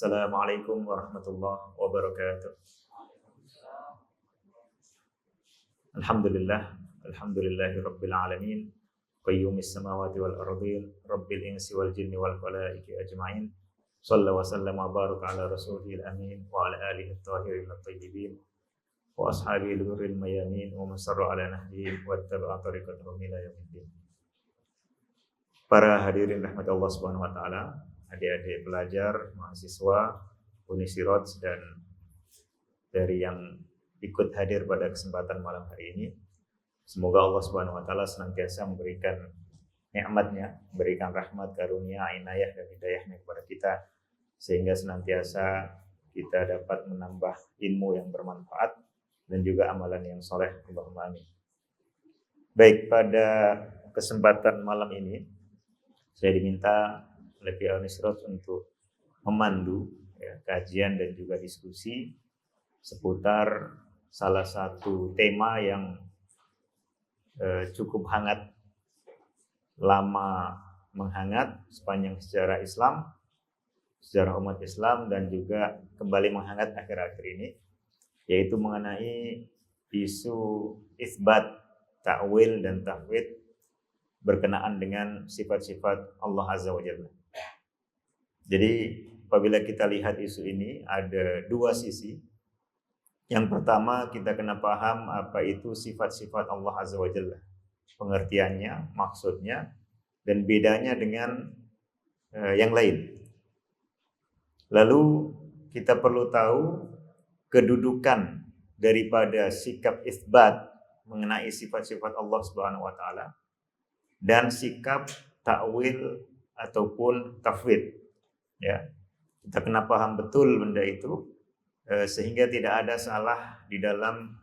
Assalamualaikum warahmatullahi wabarakatuh. Alhamdulillah, alhamdulillahirabbil alamin, qayyumis samawati wal ardin, rabbil insi wal jinni wal malaikati ajmain. Shallallahu wa sallama wa baraka ala rasulil amin wa ala alihi at-tahirin at-tayyibin wa ashabihi al-ghurril mayamin wa man sarra ala nahjihim wa ittaba'a tariqatahum ila yaumiddin. Para hadirin rahmat Allah Subhanahu wa taala, adik-adik pelajar, mahasiswa Unisirat dan dari yang ikut hadir pada kesempatan malam hari ini, semoga Allah Subhanahu wa taala senantiasa memberikan nikmat-Nya, memberikan rahmat, karunia, inayah dan hidayahnya kepada kita, sehingga senantiasa kita dapat menambah ilmu yang bermanfaat dan juga amalan yang soleh. Allahumma amin. Baik, pada kesempatan malam ini saya diminta oleh pihak Unisirat untuk memandu kajian dan juga diskusi seputar salah satu tema yang cukup hangat, lama menghangat sepanjang sejarah Islam, sejarah umat Islam, dan juga kembali menghangat akhir-akhir ini, yaitu mengenai isu isbat, ta'wil dan tafwid berkenaan dengan sifat-sifat Allah Azza wa Jalla. Jadi apabila kita lihat isu ini ada dua sisi. Yang pertama, kita kena paham apa itu sifat-sifat Allah Azza wa Jalla, pengertiannya, maksudnya, dan bedanya dengan yang lain. Lalu kita perlu tahu kedudukan daripada sikap isbat mengenai sifat-sifat Allah Subhanahu wa taala dan sikap ta'wil ataupun tafwid. Ya, kita kena paham betul benda itu sehingga tidak ada salah di dalam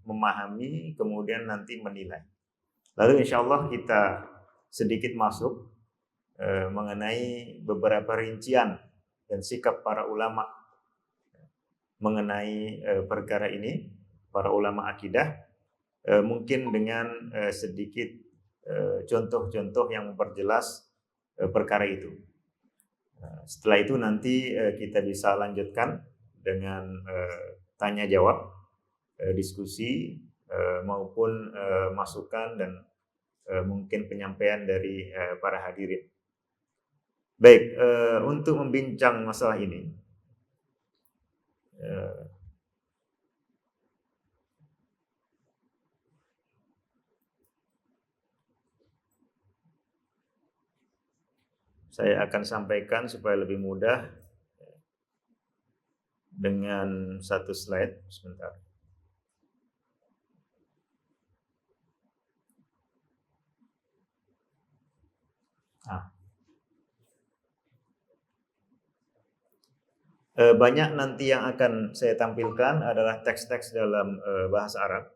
memahami kemudian nanti menilai. Lalu insyaallah kita sedikit masuk mengenai beberapa rincian dan sikap para ulama mengenai perkara ini, para ulama akidah, mungkin dengan sedikit contoh-contoh yang memperjelas perkara itu. Setelah itu nanti kita bisa lanjutkan dengan tanya jawab, diskusi maupun masukan dan mungkin penyampaian dari para hadirin. Baik, untuk membincang masalah ini, saya akan sampaikan supaya lebih mudah dengan satu slide. Sebentar. Banyak nanti yang akan saya tampilkan adalah teks-teks dalam bahasa Arab.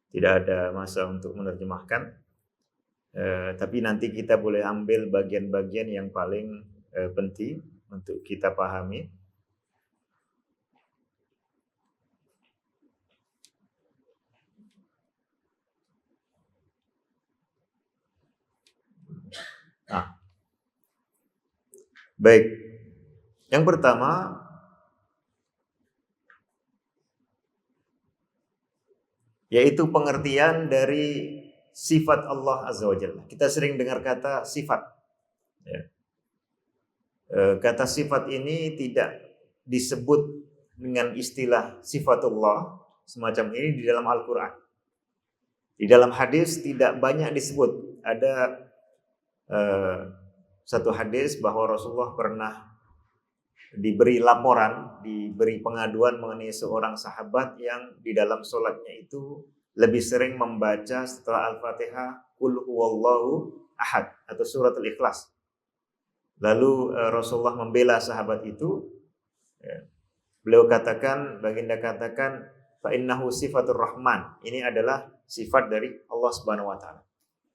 Tidak ada masa untuk menerjemahkan. Tapi nanti kita boleh ambil bagian-bagian yang paling penting untuk kita pahami. Baik. Yang pertama, yaitu pengertian dari sifat Allah Azza wa Jalla. Kita sering dengar kata sifat. Kata sifat ini tidak disebut dengan istilah sifatullah semacam ini di dalam Al-Quran. Di dalam hadis tidak banyak disebut. Ada satu hadis bahwa Rasulullah pernah diberi laporan, diberi pengaduan mengenai seorang sahabat yang di dalam sholatnya itu lebih sering membaca setelah Al-Fatihah Qul huwallahu ahad atau surat Al-Ikhlas. Lalu Rasulullah membela sahabat itu. Beliau katakan, baginda katakan, fa innahu sifatur rahman. Ini adalah sifat dari Allah Subhanahu wa taala.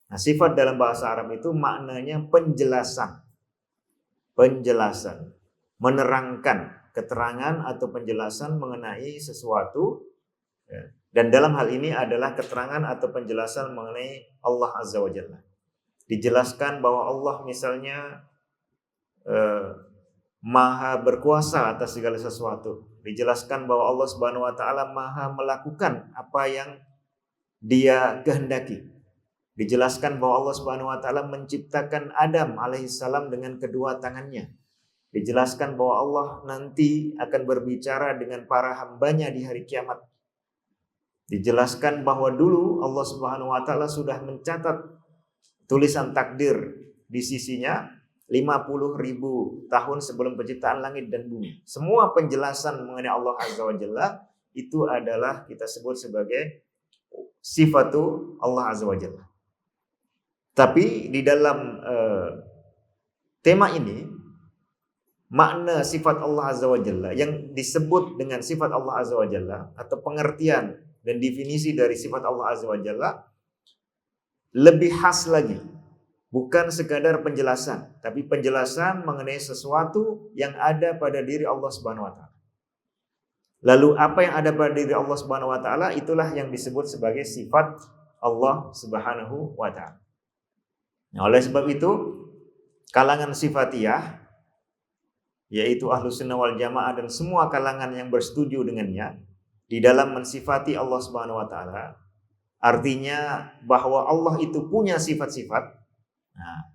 Nah, sifat dalam bahasa Arab itu maknanya penjelasan. Penjelasan, menerangkan keterangan atau penjelasan mengenai sesuatu. Dan dalam hal ini adalah keterangan atau penjelasan mengenai Allah Azza wa Jalla. Dijelaskan bahwa Allah misalnya eh, Maha berkuasa atas segala sesuatu. Dijelaskan bahwa Allah Subhanahu wa taala Maha melakukan apa yang Dia kehendaki. Dijelaskan bahwa Allah Subhanahu wa taala menciptakan Adam alaihissalam dengan kedua tangannya. Dijelaskan bahwa Allah nanti akan berbicara dengan para hambanya di hari kiamat. Dijelaskan bahwa dulu Allah Subhanahu wa taala sudah mencatat tulisan takdir di sisinya 50.000 tahun sebelum penciptaan langit dan bumi. Semua penjelasan mengenai Allah Azza wa Jalla itu adalah kita sebut sebagai sifatu Allah Azza wa Jalla. Tapi di dalam tema ini, makna sifat Allah Azza wa Jalla yang disebut dengan sifat Allah Azza wa Jalla atau pengertian dan definisi dari sifat Allah Azza wa Jalla lebih khas lagi. Bukan sekadar penjelasan, tapi penjelasan mengenai sesuatu yang ada pada diri Allah Subhanahu wa taala. Lalu apa yang ada pada diri Allah Subhanahu wa taala itulah yang disebut sebagai sifat Allah Subhanahu wa taala. Nah, oleh sebab itu kalangan sifatiyah yaitu Ahlus Sunnah wal Jamaah dan semua kalangan yang bersetuju dengannya di dalam mensifati Allah Subhanahu wa taala, artinya bahwa Allah itu punya sifat-sifat. Nah,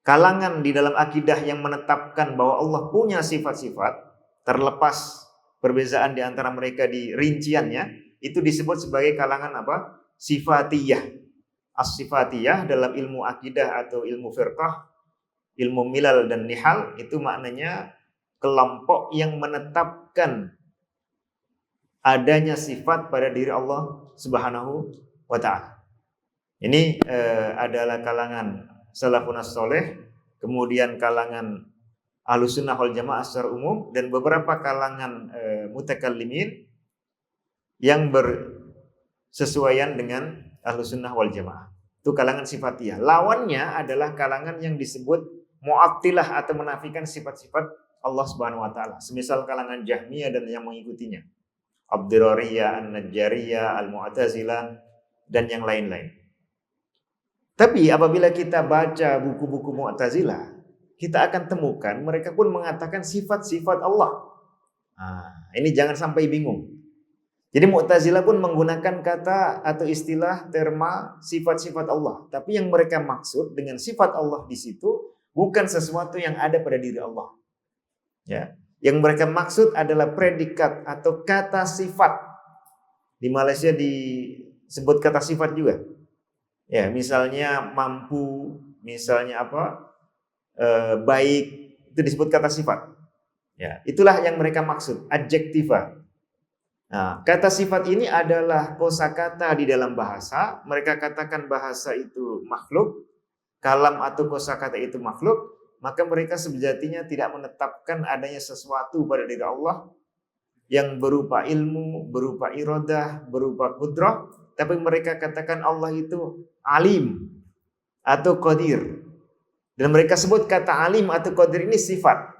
kalangan di dalam akidah yang menetapkan bahwa Allah punya sifat-sifat, terlepas perbezaan di antara mereka di rinciannya, itu disebut sebagai kalangan apa? Sifatiyah. As-sifatiyah dalam ilmu akidah atau ilmu firqah, ilmu milal dan nihal, itu maknanya kelompok yang menetapkan adanya sifat pada diri Allah Subhanahu wa taala. Ini adalah kalangan salafun as-soleh, kemudian kalangan Ahlus Sunnah wal Jamaah secara umum, dan beberapa kalangan mutakallimin yang bersesuaian dengan Ahlus Sunnah wal Jamaah. Itu kalangan sifatiyah. Lawannya adalah kalangan yang disebut mu'attilah atau menafikan sifat-sifat Allah Subhanahu wa taala. Semisal kalangan Jahmiyah dan yang mengikutinya. Ad-Dirariyah, An-Najjariyah, Al-Mu'tazilah dan yang lain-lain. Tapi apabila kita baca buku-buku Mu'tazilah, kita akan temukan mereka pun mengatakan sifat-sifat Allah. Nah, ini jangan sampai bingung. Jadi Mu'tazilah pun menggunakan kata atau istilah terma sifat-sifat Allah. Tapi yang mereka maksud dengan sifat Allah di situ bukan sesuatu yang ada pada diri Allah. Ya, yang mereka maksud adalah predikat atau kata sifat. Di Malaysia disebut kata sifat juga. Ya, misalnya mampu, misalnya apa, baik, itu disebut kata sifat. Ya, itulah yang mereka maksud, adjektiva. Nah, kata sifat ini adalah kosakata di dalam bahasa. Mereka katakan bahasa itu makhluk, kalam atau kosakata itu makhluk, maka mereka sejatinya tidak menetapkan adanya sesuatu pada diri Allah yang berupa ilmu, berupa iradah, berupa qudrah. Tapi mereka katakan Allah itu alim atau qadir. Dan mereka sebut kata alim atau qadir ini sifat.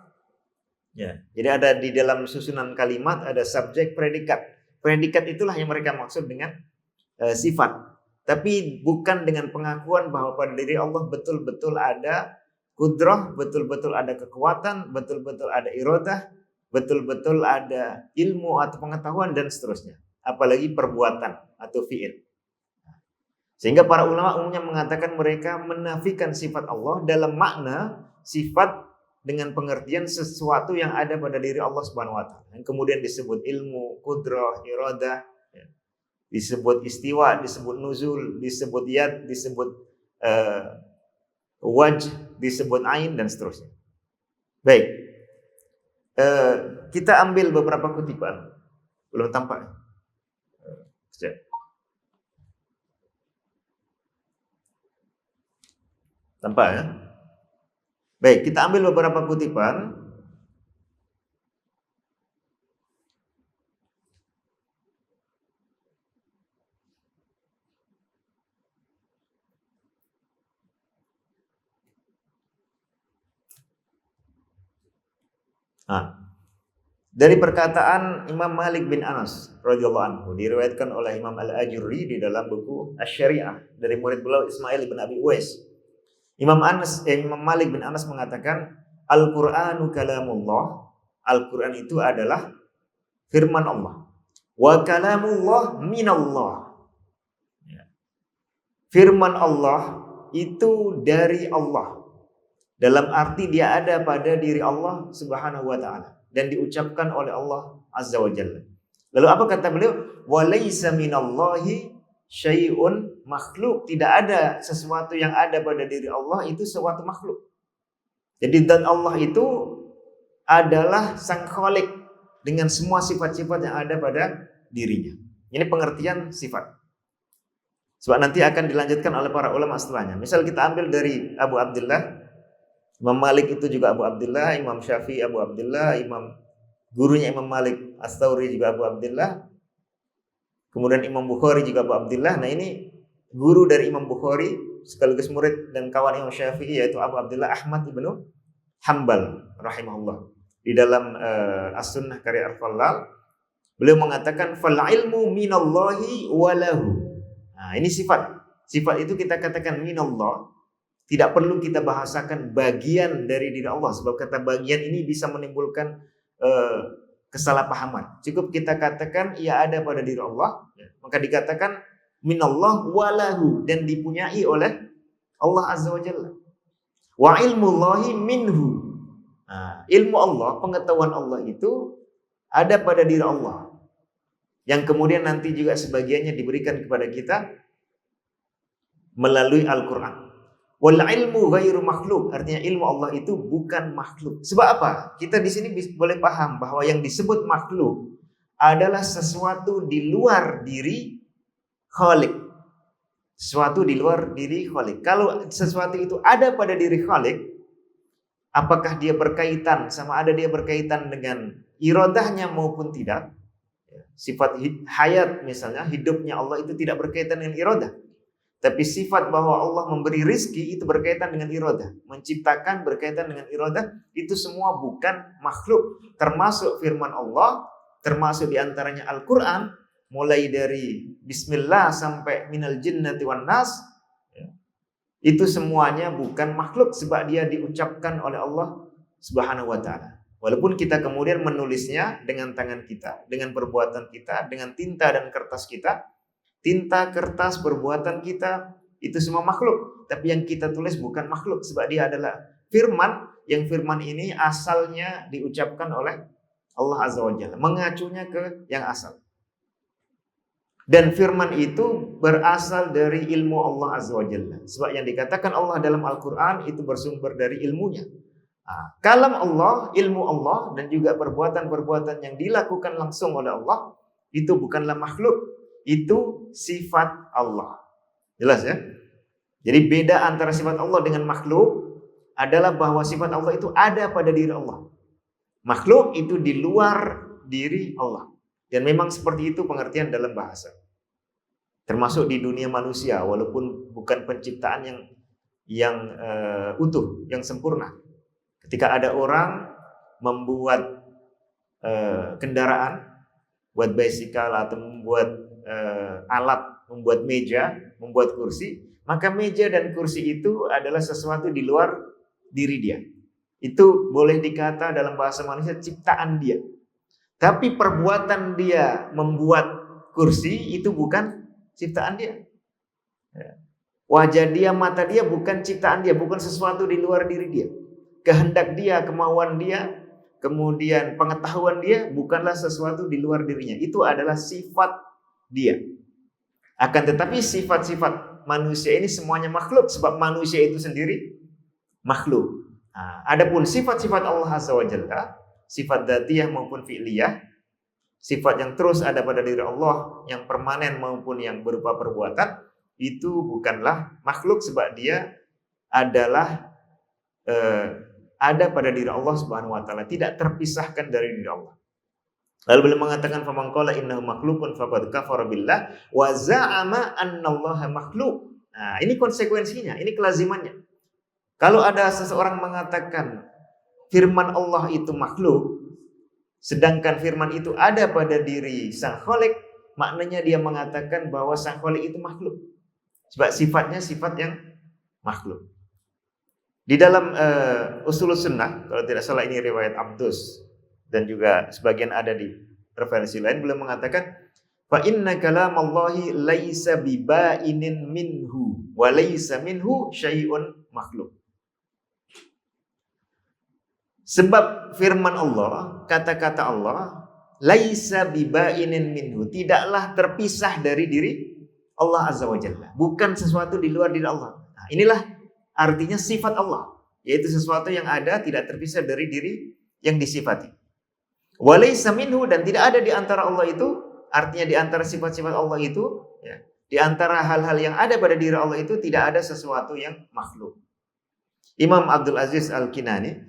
Ya, jadi ada di dalam susunan kalimat ada subjek predikat. Predikat itulah yang mereka maksud dengan sifat. Tapi bukan dengan pengakuan bahwa pada diri Allah betul-betul ada qudrah, betul-betul ada kekuatan, betul-betul ada iradah, betul-betul ada ilmu atau pengetahuan dan seterusnya. Apalagi perbuatan atau fi'il. Sehingga para ulama umumnya mengatakan mereka menafikan sifat Allah dalam makna sifat dengan pengertian sesuatu yang ada pada diri Allah Subhanahu wa taala. Yang kemudian disebut ilmu, qudrah, iradah, ya. Disebut istiwa, disebut nuzul, disebut yad, disebut wajh, disebut ain dan seterusnya. Baik. Kita ambil beberapa kutipan. Belum tampak. Tampak ya? Baik, kita ambil beberapa kutipan. Dari perkataan Imam Malik bin Anas radhiyallahu anhu, diriwayatkan oleh Imam Al-Ajurri di dalam buku Asy-Syari'ah dari murid beliau Ismail bin Abi Uwais. Imam Malik bin Anas mengatakan, Al-Qur'anu kalamullah. Al-Qur'an itu adalah firman Allah. Wa kalamullah minallah. Firman Allah itu dari Allah. Dalam arti dia ada pada diri Allah Subhanahu wa taala dan diucapkan oleh Allah Azza wa Jalla. Lalu apa kata beliau? Wa laisa minallahi syai'un makhluk. Tidak ada sesuatu yang ada pada diri Allah itu sesuatu makhluk. Jadi zat Allah itu adalah sang khalik dengan semua sifat-sifat yang ada pada dirinya. Ini pengertian sifat. Sebab nanti akan dilanjutkan oleh para ulama setelahnya. Misal kita ambil dari Abu Abdullah, Imam Malik itu juga Abu Abdullah, Imam Syafi'i Abu Abdullah, gurunya Imam Malik As-Tsauri juga Abu Abdullah. Kemudian Imam Bukhari juga Abu Abdullah. Nah ini guru dari Imam Bukhari sekaligus murid dan kawan Imam Syafi'i yaitu Abu Abdullah Ahmad ibnu Hanbal rahimahullah. Di dalam As-Sunnah karya Al-Fallal beliau mengatakan fal ilmu minallahi walahu. Nah ini sifat. Sifat itu kita katakan minallah. Tidak perlu kita bahasakan bagian dari diri Allah. Sebab kata bagian ini bisa menimbulkan kesalahpahaman. Cukup kita katakan ia ada pada diri Allah. Maka dikatakan minallah walahu. Dan dipunyai oleh Allah Azza wa Jalla. Wa ilmullahi minhu. Nah, ilmu Allah, pengetahuan Allah itu ada pada diri Allah. Yang kemudian nanti juga sebagiannya diberikan kepada kita melalui Al-Quran. Wal ilmu ghairu makhluk, artinya ilmu Allah itu bukan makhluk. Sebab apa? Kita di sini boleh paham bahwa yang disebut makhluk adalah sesuatu di luar diri Khalik. Sesuatu di luar diri Khalik. Kalau sesuatu itu ada pada diri Khalik, apakah dia berkaitan ada dia berkaitan dengan iradahnya maupun tidak? Sifat hayat misalnya, hidupnya Allah itu tidak berkaitan dengan iradah. Tapi sifat bahwa Allah memberi rizki itu berkaitan dengan iradah. Menciptakan berkaitan dengan iradah. Itu semua bukan makhluk. Termasuk firman Allah. Termasuk diantaranya Al-Quran. Mulai dari Bismillah sampai minal jinnati wan nas. Itu semuanya bukan makhluk. Sebab dia diucapkan oleh Allah Subhanahu wa ta'ala. Walaupun kita kemudian menulisnya dengan tangan kita. Dengan perbuatan kita. Dengan tinta dan kertas kita. Tinta, kertas, perbuatan kita itu semua makhluk. Tapi yang kita tulis bukan makhluk. Sebab dia adalah firman. Yang firman ini asalnya diucapkan oleh Allah Azza wa Jalla. Mengacunya ke yang asal. Dan firman itu berasal dari ilmu Allah Azza wa Jalla. Sebab yang dikatakan Allah dalam Al-Quran itu bersumber dari ilmunya. Kalam Allah, ilmu Allah dan juga perbuatan-perbuatan yang dilakukan langsung oleh Allah itu bukanlah makhluk. Itu sifat Allah. Jelas ya? Jadi beda antara sifat Allah dengan makhluk adalah bahwa sifat Allah itu ada pada diri Allah. Makhluk itu di luar diri Allah. Dan memang seperti itu pengertian dalam bahasa. Termasuk di dunia manusia walaupun bukan penciptaan yang utuh, yang sempurna. Ketika ada orang membuat kendaraan, buat bicycle atau membuat alat, membuat meja, membuat kursi, maka meja dan kursi itu adalah sesuatu di luar diri dia. Itu boleh dikata dalam bahasa manusia ciptaan dia. Tapi perbuatan dia membuat kursi itu bukan ciptaan dia. Wajah dia, mata dia bukan ciptaan dia, bukan sesuatu di luar diri dia. Kehendak dia, kemauan dia, kemudian pengetahuan dia bukanlah sesuatu di luar dirinya. Itu adalah sifat dia. Akan tetapi sifat-sifat manusia ini semuanya makhluk. Sebab manusia itu sendiri makhluk. Adapun sifat-sifat Allah Azza wa Jalla, sifat dzatiyah maupun fi'liyah, sifat yang terus ada pada diri Allah, yang permanen maupun yang berupa perbuatan, itu bukanlah makhluk. Sebab dia adalah ada pada diri Allah Subhanahu wa ta'ala, tidak terpisahkan dari diri Allah. Lalu beliau mengatakan faman qala innahu makhluqun faqad kafara billah wa za'ama annallaha makhluq. Nah, ini konsekuensinya, ini kelazimannya. Kalau ada seseorang mengatakan firman Allah itu makhluk, sedangkan firman itu ada pada diri Sang Khalik, maknanya dia mengatakan bahwa Sang Khalik itu makhluk. Sebab sifatnya sifat yang makhluk. Di dalam Ushulus Sunnah, kalau tidak salah ini riwayat Abdus dan juga sebagian ada di referensi lain, beliau mengatakan fa inna kalamallahi laisa bibainin minhu wa laisa minhu syai'un makhluk. Sebab firman Allah, kata-kata Allah, laisa bibainin minhu, tidaklah terpisah dari diri Allah Azza wa Jalla, bukan sesuatu di luar diri Allah. Nah, inilah artinya sifat Allah, yaitu sesuatu yang ada tidak terpisah dari diri yang disifati. Wa laisa minhu, dan tidak ada di antara Allah itu, artinya di antara sifat-sifat Allah itu, ya, di antara hal-hal yang ada pada diri Allah itu tidak ada sesuatu yang makhluk. Imam Abdul Aziz Al-Kinani,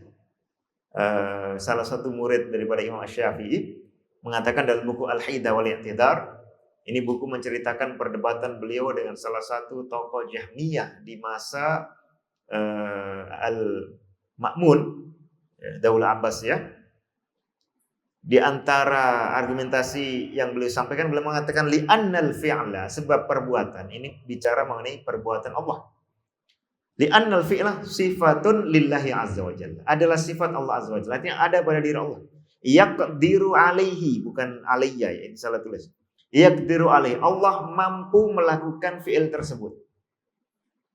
salah satu murid daripada Imam Asy-Syafi'i, mengatakan dalam buku Al-Haidah wal I'tidar, ini buku menceritakan perdebatan beliau dengan salah satu tokoh Jahmiyah di masa Al-Ma'mun, Daulah Abbasiyah. Di antara argumentasi yang beliau sampaikan, beliau mengatakan li'annal fi'la, sebab perbuatan ini bicara mengenai perbuatan Allah. Li'annal fi'la sifatun lillahi azza wa jalla, adalah sifat Allah azza wa jalla, artinya ada pada diri Allah. Yaqdiru alaihi, bukan alayya, ya, ini salah tulis. Yaqdiru alaihi, Allah mampu melakukan fi'il tersebut.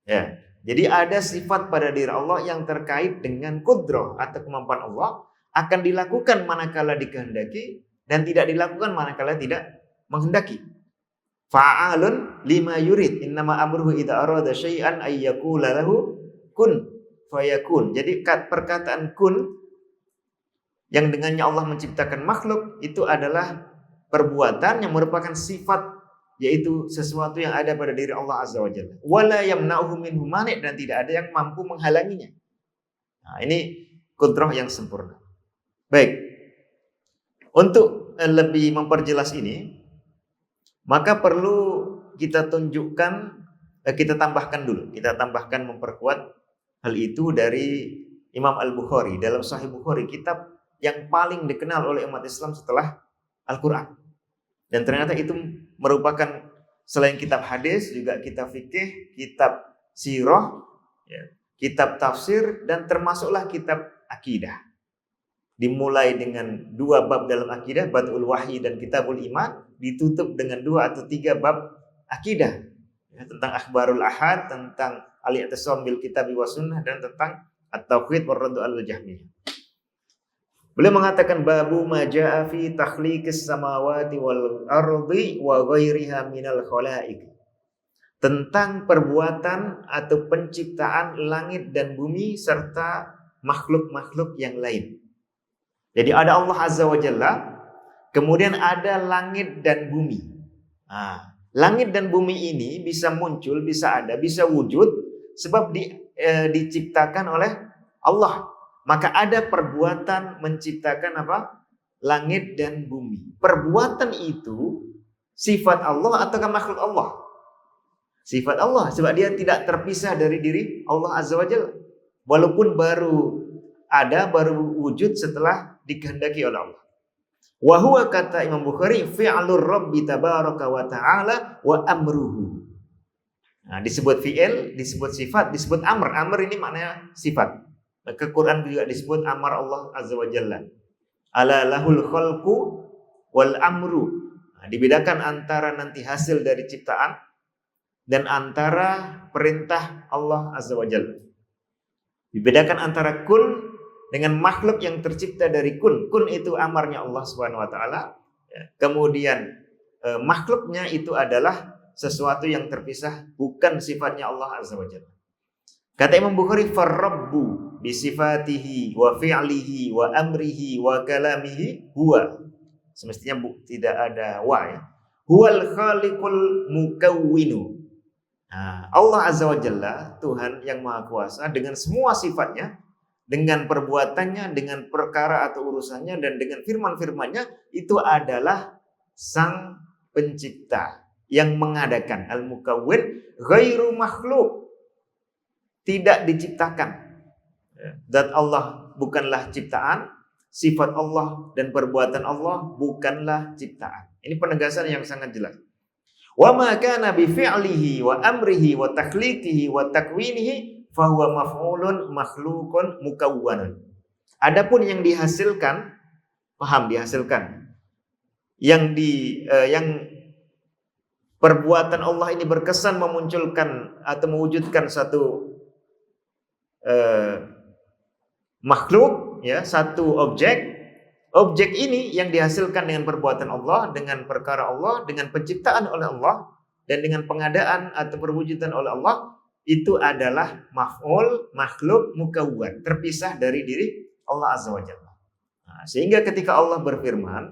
Ya, jadi ada sifat pada diri Allah yang terkait dengan kudrah atau kemampuan Allah, akan dilakukan manakala dikehendaki dan tidak dilakukan manakala tidak menghendaki. Fa'alun lima yurid, innama amruhu idza arada syai'an ay yaqula lahu kun fayakun. Jadi perkataan kun yang dengannya Allah menciptakan makhluk itu adalah perbuatan yang merupakan sifat, yaitu sesuatu yang ada pada diri Allah Azza wa Jalla. Wala yamna'uhu minhu mani', dan tidak ada yang mampu menghalanginya. Nah, ini kudrah yang sempurna. Baik, untuk lebih memperjelas ini, maka perlu kita tunjukkan, kita tambahkan dulu, memperkuat hal itu dari Imam Al-Bukhari dalam Sahih Bukhari, kitab yang paling dikenal oleh umat Islam setelah Al-Quran. Dan ternyata itu merupakan selain kitab hadis juga kitab fikih, kitab sirah, ya, kitab tafsir, dan termasuklah kitab akidah. Dimulai dengan 2 bab dalam akidah, Bad'ul Wahyi dan Kitabul Iman, ditutup dengan 2 atau 3 bab akidah, ya, tentang akhbarul ahad, tentang al-i'tisam bil kitabi was sunnah, dan tentang at-tauhid war raddu al-jahmiyah. Beliau mengatakan babu ma jaa fi takhliqis samawati wal ardi wa ghairiha minal khalaiq, tentang perbuatan atau penciptaan langit dan bumi serta makhluk-makhluk yang lain. Jadi ada Allah Azza wa Jalla, kemudian ada langit dan bumi. Nah, langit dan bumi ini bisa muncul, bisa ada, bisa wujud sebab diciptakan oleh Allah. Maka ada perbuatan menciptakan apa? Langit dan bumi. Perbuatan itu sifat Allah ataukah makhluk Allah? Sifat Allah, sebab dia tidak terpisah dari diri Allah Azza wa Jalla. Walaupun baru wujud setelah dikehendaki oleh Allah. Wa huwa, kata Imam Bukhari, fi'lur Rabbi tabaraka wa ta'ala wa amruhu. Nah, disebut fi'il, disebut sifat, disebut amr. Amr ini maknanya sifat. Maka Quran juga disebut amar Allah Azza wa Jalla. Ala lahul khalqu wal amru. Nah, dibedakan antara nanti hasil dari ciptaan dan antara perintah Allah Azza wa Jalla. Dibedakan antara kun dengan makhluk yang tercipta dari kun. Kun itu amarnya Allah Subhanahu wa taala. Kemudian makhluknya itu adalah sesuatu yang terpisah, bukan sifatnya Allah Azza wa Jalla. Kata Imam Bukhari, farrabbu bisifatihi wa fi'lihi wa amrihi wa kalamihi huwa. Semestinya tidak ada wa, ya. Huwal khaliqul mukawwinu. Nah, Allah Azza wa Jalla, Tuhan yang Maha Kuasa, dengan semua sifatnya, dengan perbuatannya, dengan perkara atau urusannya, dan dengan firman-firmannya, itu adalah sang pencipta yang mengadakan. Al-Mukawwin ghairu makhluk, tidak diciptakan. Zat Allah bukanlah ciptaan, sifat Allah dan perbuatan Allah bukanlah ciptaan. Ini penegasan yang sangat jelas. Wa ma kana bi fi'lihi wa amrihi wa takhliqihi wa takwinihi fahuwa maf'ulun makhluqun mukawwanun. Adapun yang dihasilkan, paham dihasilkan. Yang perbuatan Allah ini berkesan memunculkan atau mewujudkan satu makhluk, ya, satu objek. Objek ini yang dihasilkan dengan perbuatan Allah, dengan perkara Allah, dengan penciptaan oleh Allah, dan dengan pengadaan atau perwujudan oleh Allah, itu adalah maf'ul, makhluk, mukawwan, terpisah dari diri Allah Azza wa Jalla. Nah, sehingga ketika Allah berfirman,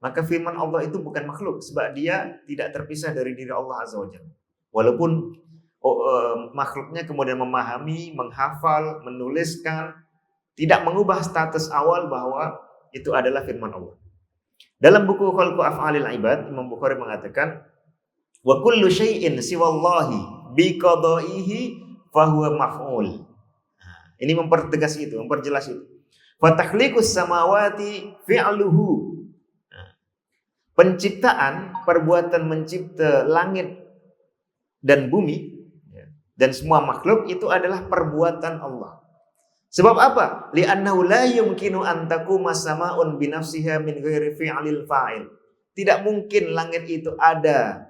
maka firman Allah itu bukan makhluk, sebab dia tidak terpisah dari diri Allah Azza wa Jalla. Walaupun makhluknya kemudian memahami, menghafal, menuliskan, tidak mengubah status awal bahwa itu adalah firman Allah. Dalam buku Khalqu Af'alil Ibad, Imam Bukhari mengatakan, wa kullu syai'in siwallahi biqada'ihi fahuwa maf'ul. Ini mempertegas itu, memperjelas itu. Fa takhliqus samawati fi'luhu. Penciptaan, perbuatan mencipta langit dan bumi dan semua makhluk itu adalah perbuatan Allah. Sebab apa? Li'annahu la yumkinu an taquma sama'un bi nafsiha min ghairi fi'lil fa'il. Tidak mungkin langit itu ada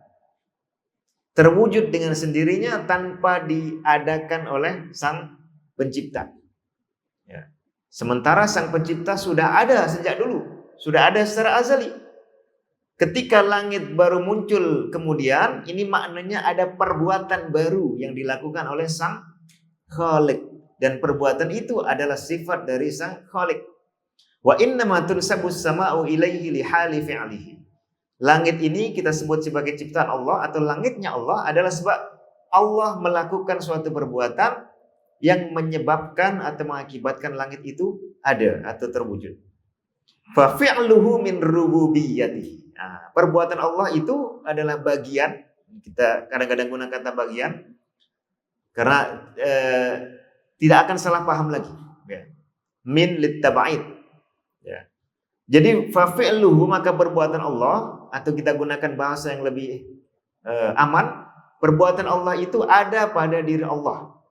terwujud dengan sendirinya tanpa diadakan oleh sang pencipta. Ya. Sementara sang pencipta sudah ada sejak dulu, sudah ada secara azali. Ketika langit baru muncul kemudian, ini maknanya ada perbuatan baru yang dilakukan oleh sang Khaliq. Dan perbuatan itu adalah sifat dari sang Khaliq. Wa innama tunsabus sama'u ilaihi lihali fi'lihi. Langit ini kita sebut sebagai ciptaan Allah atau langitnya Allah adalah sebab Allah melakukan suatu perbuatan yang menyebabkan atau mengakibatkan langit itu ada atau terwujud. Fa fi'luhu min rububiyyatihi. Nah, perbuatan Allah itu adalah bagian. Kita kadang-kadang guna kata bagian karena tidak akan salah paham lagi. Ya. Min littaba'id. Ya. Jadi fafi'luhu, maka perbuatan Allah, atau kita gunakan bahasa yang lebih aman, perbuatan Allah itu ada pada diri Allah.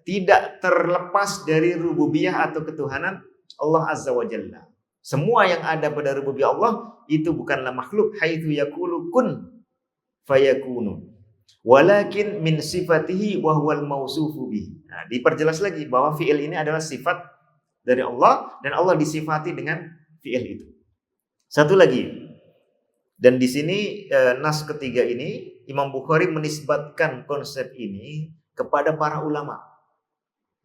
Tidak terlepas dari rububiyah atau ketuhanan Allah Azza wa Jalla. Semua yang ada pada rububiyah Allah itu bukanlah makhluk. Haitsu yaqulu kun fayakunu. Walakin min sifatihi wa huwal mausufu bihi. Nah, diperjelas lagi bahwa fi'il ini adalah sifat dari Allah dan Allah disifati dengan fi'il itu. Satu lagi. Dan di sini nas ketiga ini Imam Bukhari menisbatkan konsep ini kepada para ulama.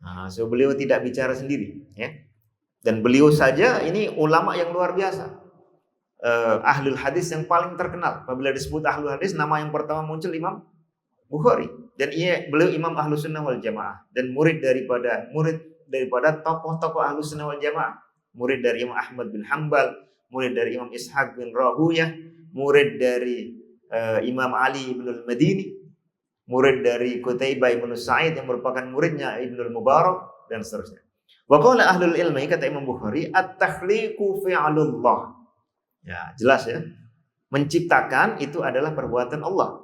Nah, so beliau tidak bicara sendiri, ya. Dan beliau saja ini ulama yang luar biasa. Ahlul hadis yang paling terkenal. Apabila disebut ahlul hadis, nama yang pertama muncul Imam Bukhari, dan beliau imam Ahlus Sunnah wal Jamaah dan murid daripada tokoh-tokoh Ahlus Sunnah wal Jamaah, murid dari Imam Ahmad bin Hanbal, murid dari Imam Ishaq bin Rahuyah, murid dari Imam Ali bin al-Madini, murid dari Qutaibah bin Sa'id yang merupakan muridnya Ibnul Mubarak, dan seterusnya. Wa qala ahlul ilmi, kata Imam Bukhari, at-takhliqu fi'lullah. Ya, jelas ya. Menciptakan itu adalah perbuatan Allah.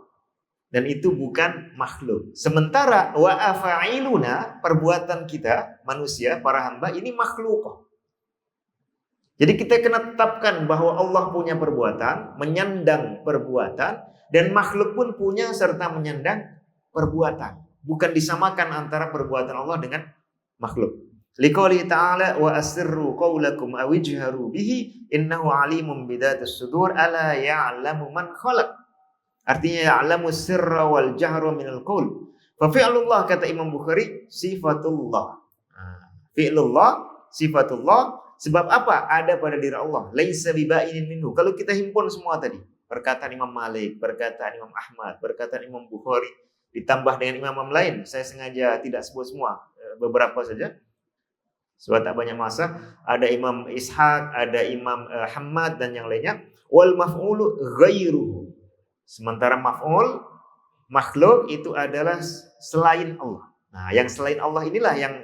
Dan itu bukan makhluk. Sementara wa afa'iluna, perbuatan kita manusia, para hamba, ini makhluk. Jadi kita kena tetapkan bahwa Allah punya perbuatan, menyandang perbuatan, dan makhluk pun punya serta menyandang perbuatan. Bukan disamakan antara perbuatan Allah dengan makhluk. Liqouli ta'ala wa asirru qawlakum aw ijharu bihi innahu alimun bidatis sudur ala ya'lamu man khalaq. Artinya ya'lamu sirra wal jahra minal qaul. Fa fi'lullah, kata Imam Bukhari, sifatullah. Fi'lullah, sifatullah. Sebab apa? Ada pada diri Allah. Laisa bibainin minhu. Kalau kita himpun semua tadi, perkataan Imam Malik, perkataan Imam Ahmad, perkataan Imam Bukhari, ditambah dengan imam lain, saya sengaja tidak sebut semua, beberapa saja. Sebab tak banyak masa. Ada Imam Ishaq, ada Imam Hamad dan yang lainnya. Wal maf'ulu ghairuhu. Sementara maf'ul, makhluk, itu adalah selain Allah. Nah, yang selain Allah inilah yang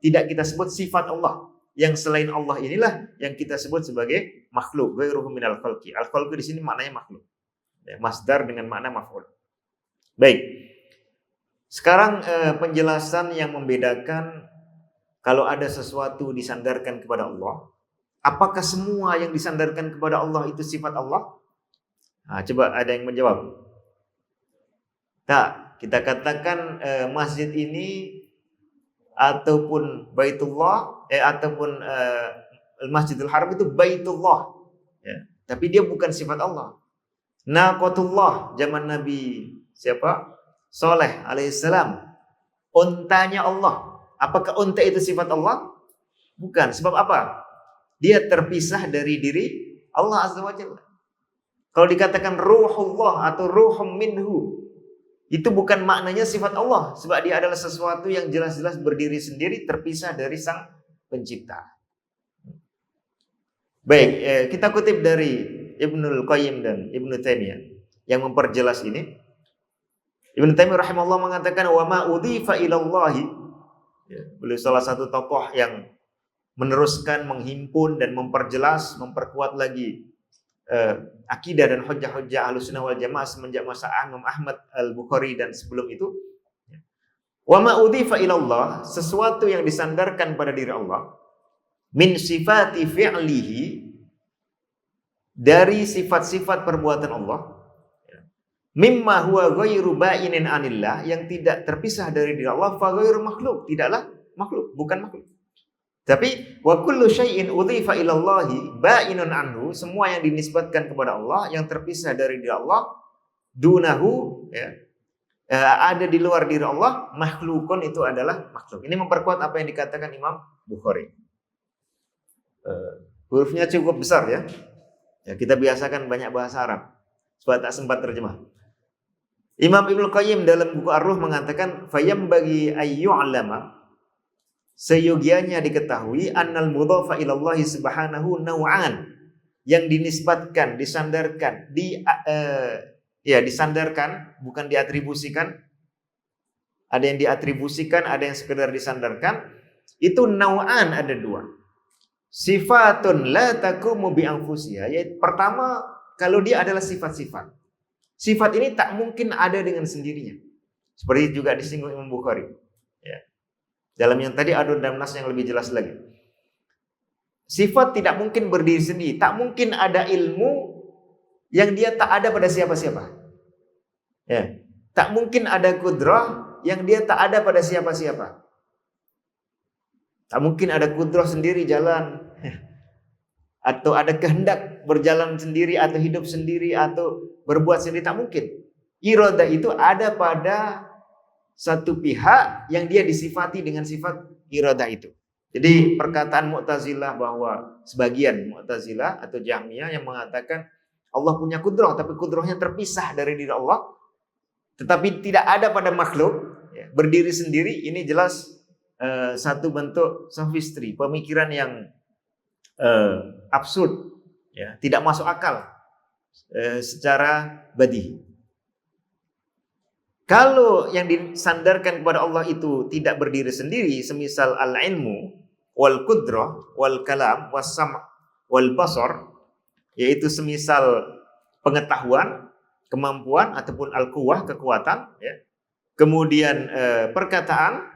tidak kita sebut sifat Allah. Yang selain Allah inilah yang kita sebut sebagai makhluk. Ghairuhu minal khalqi. Al-khalqu di sini maknanya makhluk. Masdar dengan makna maf'ul. Baik. Sekarang penjelasan yang membedakan kalau ada sesuatu disandarkan kepada Allah, apakah semua yang disandarkan kepada Allah itu sifat Allah? Nah, coba ada yang menjawab. Tak, kita katakan masjid ini ataupun Baitullah ataupun Masjidil Haram itu Baitullah, ya. Tapi dia bukan sifat Allah. Naqatullah zaman Nabi siapa? Soleh alaihissalam. Untanya Allah. Apakah unta itu sifat Allah? Bukan. Sebab apa? Dia terpisah dari diri Allah Azza wa Jalla. Kalau dikatakan ruhullah atau ruhum minhu, itu bukan maknanya sifat Allah. Sebab dia adalah sesuatu yang jelas-jelas berdiri sendiri, terpisah dari sang pencipta. Baik, kita kutip dari Ibnul Qayyim dan Ibnu Taimiyah yang memperjelas ini. Ibnu Taimiyah rahimahullah mengatakan wa ma udhifa ilallahi. Ya, beliau salah satu tokoh yang meneruskan, menghimpun dan memperjelas, memperkuat lagi akidah dan hujjah-hujjah Ahlussunnah wal Jamaah semenjak masa Imam Ahmad Al-Bukhari dan sebelum itu. Wa ma udhifa ilallah, sesuatu yang disandarkan pada diri Allah, min sifati fi'lihi, dari sifat-sifat perbuatan Allah, mimma huwa ghairu ba'inin anillah, yang tidak terpisah dari diri Allah, fa ghairu makhluk, tidaklah makhluk, bukan makhluk. Tapi wa kullu syai'in udhifa ilallahi ba'inun anhu, semua yang dinisbatkan kepada Allah yang terpisah dari diri Allah, dunahu, ya, ada di luar diri Allah, makhlukun, itu adalah makhluk. Ini memperkuat apa yang dikatakan Imam Bukhari. Hurufnya cukup besar ya. Ya, kita biasakan banyak bahasa Arab supaya tak sempat terjemah. Imam Ibnu Qayyim dalam buku Ar-Ruh mengatakan fayam bagi ayyu'lama, seyogianya diketahui annal mudhafa ilallahi subhanahu naw'an, yang dinisbatkan, disandarkan, disandarkan, bukan diatribusikan. Ada yang diatribusikan, ada yang sekedar disandarkan. Itu naw'an, ada dua. Sifatun la taqumu bi anfusiha, yaitu pertama, kalau dia adalah sifat-sifat. Sifat ini tak mungkin ada dengan sendirinya. Seperti juga disinggung Imam Bukhari. Ya. Dalam yang tadi ada dalam nas yang lebih jelas lagi. Sifat tidak mungkin berdiri sendiri. Tak mungkin ada ilmu yang dia tak ada pada siapa-siapa. Ya. Tak mungkin ada kudrah yang dia tak ada pada siapa-siapa. Tak mungkin ada kudrah sendiri jalan. Atau ada kehendak berjalan sendiri, atau hidup sendiri, atau berbuat sendiri, tak mungkin. Iradah itu ada pada satu pihak yang dia disifati dengan sifat iradah itu. Jadi perkataan Mu'tazilah bahwa sebagian Mu'tazilah atau Jahmiyah yang mengatakan Allah punya kudrah, tapi kudrahnya terpisah dari diri Allah, tetapi tidak ada pada makhluk, ya, berdiri sendiri, ini jelas satu bentuk sophistry, pemikiran yang absurd, ya, tidak masuk akal secara badihi. Kalau yang disandarkan kepada Allah itu tidak berdiri sendiri, semisal al-ilmu wal qudrah wal kalam was sam' wal basar, yaitu semisal pengetahuan, kemampuan ataupun al-quwah, kekuatan, ya. Kemudian perkataan,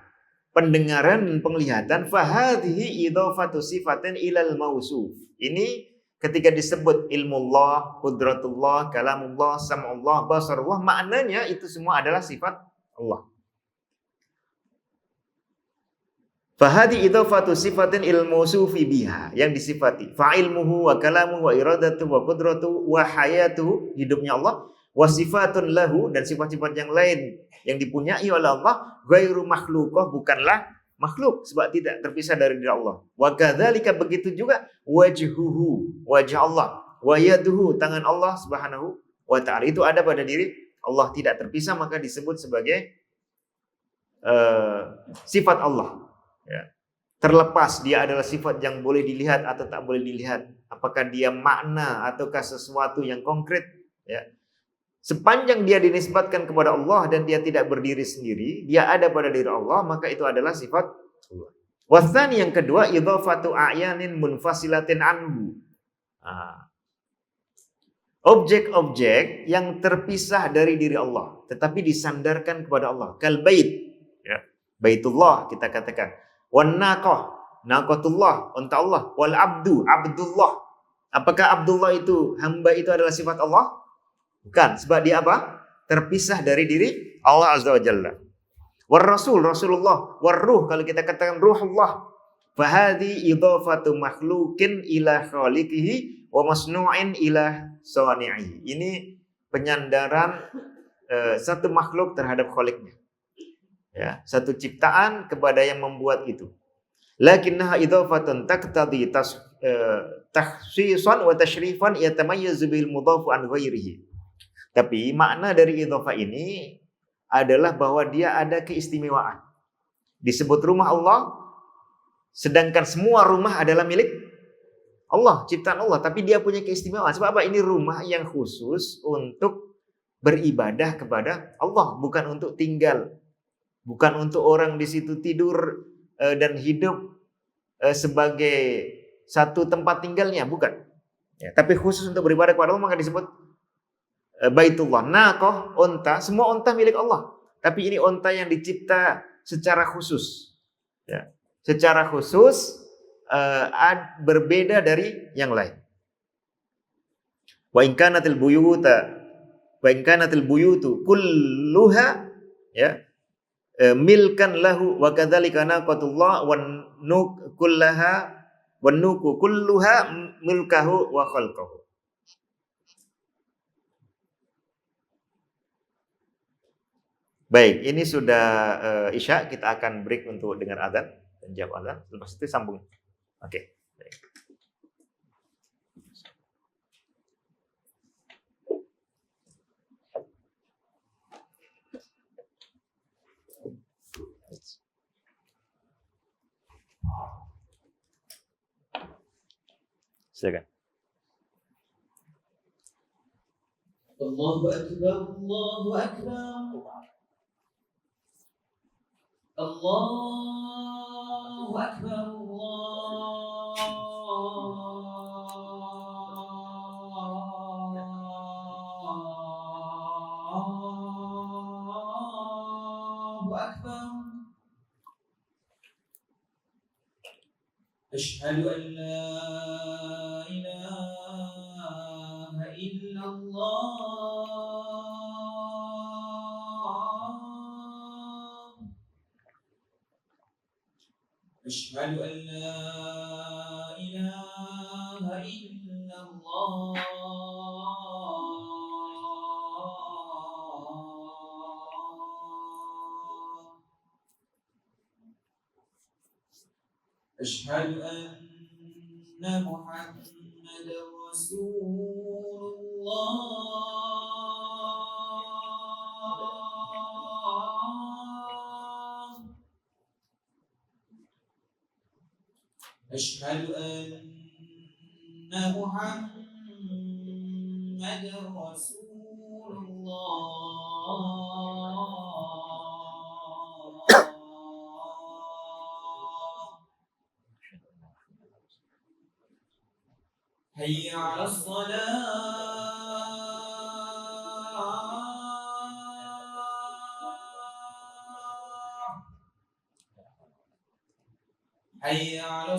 pendengaran dan penglihatan, fahadhihi idhafatu sifatin ilal mausuf. Ini ketika disebut ilmullah, qudratullah, kalamullah, sam'ullah, basarullah, maknanya itu semua adalah sifat Allah. Fahadhi idhafatu sifatin ilal mausufi biha, yang disifati. Fa'ilmuhu wa kalamuhu wa iradatuhu wa qudratuhu wa hayatuhu, hidupnya Allah, wa sifatun lahu, dan sifat-sifat yang lain yang dipunyai oleh Allah, ghairu makhluqah, bukanlah makhluk, sebab tidak terpisah dari diri Allah. Wa kadzalika, begitu juga wajhuhu, wajah Allah, wa yaduhu, tangan Allah Subhanahu wa ta'ala, itu ada pada diri Allah, tidak terpisah, maka disebut sebagai sifat Allah, ya. Terlepas dia adalah sifat yang boleh dilihat atau tak boleh dilihat, apakah dia makna ataukah sesuatu yang konkret, ya. Sepanjang dia dinisbatkan kepada Allah dan dia tidak berdiri sendiri, dia ada pada diri Allah, maka itu adalah sifat Allah. Wasani, yang kedua, idhafatu a'yanin munfasilatin anhu. Objek-objek yang terpisah dari diri Allah, tetapi disandarkan kepada Allah. Kal bait, ya. Baitullah kita katakan. Wan naqah, naqatullah, unta Allah. Wal abdu, abdullah. Apakah Abdullah itu, hamba itu adalah sifat Allah? Bukan, sebab dia apa? Terpisah dari diri Allah Azza wa Jalla. War rasul, Rasulullah. War ruh, kalau kita katakan ruhullah. Fahadi idhafatu makhlukin ila khaliqihi wa masnu'in ila sani'ihi. Ini penyandaran satu makhluk terhadap khaliknya. Ya, satu ciptaan kepada yang membuat itu. Lakinnaha idhafatun taqtadi takhsisan wa tashrifan yatamayyazu bil mudhafu an ghairihi. Tapi makna dari idhafah ini adalah bahwa dia ada keistimewaan. Disebut rumah Allah, sedangkan semua rumah adalah milik Allah, ciptaan Allah, tapi dia punya keistimewaan. Sebab apa? Ini rumah yang khusus untuk beribadah kepada Allah, bukan untuk tinggal, bukan untuk orang di situ tidur dan hidup sebagai satu tempat tinggalnya, bukan. Ya, tapi khusus untuk beribadah kepada Allah, maka disebut Baitullah. Naqah, unta, semua unta milik Allah. Tapi ini unta yang dicipta secara khusus. Ya. Secara khusus berbeda dari yang lain. Wa in kanatil buyutu kulluha, ya, milkan lahu wa kadzalika naqatullah wan nuk kullaha wan nuku kulluha milkahu wa khalqahu. Baik, ini sudah Isya, kita akan break untuk dengar azan dan jawab azan. Lepas itu sambung. Oke. Baik. Silakan. Allahu Akbar, Allahu Akbar. Allahu Akbar, Allahu Akbar. Asyhadu an la ilaha illallah. أشهد أن لا إله إلا الله. أشهد أن محمدا رسول الله. أشهد أن محمدا رسول الله. حي على الصلاة. حي على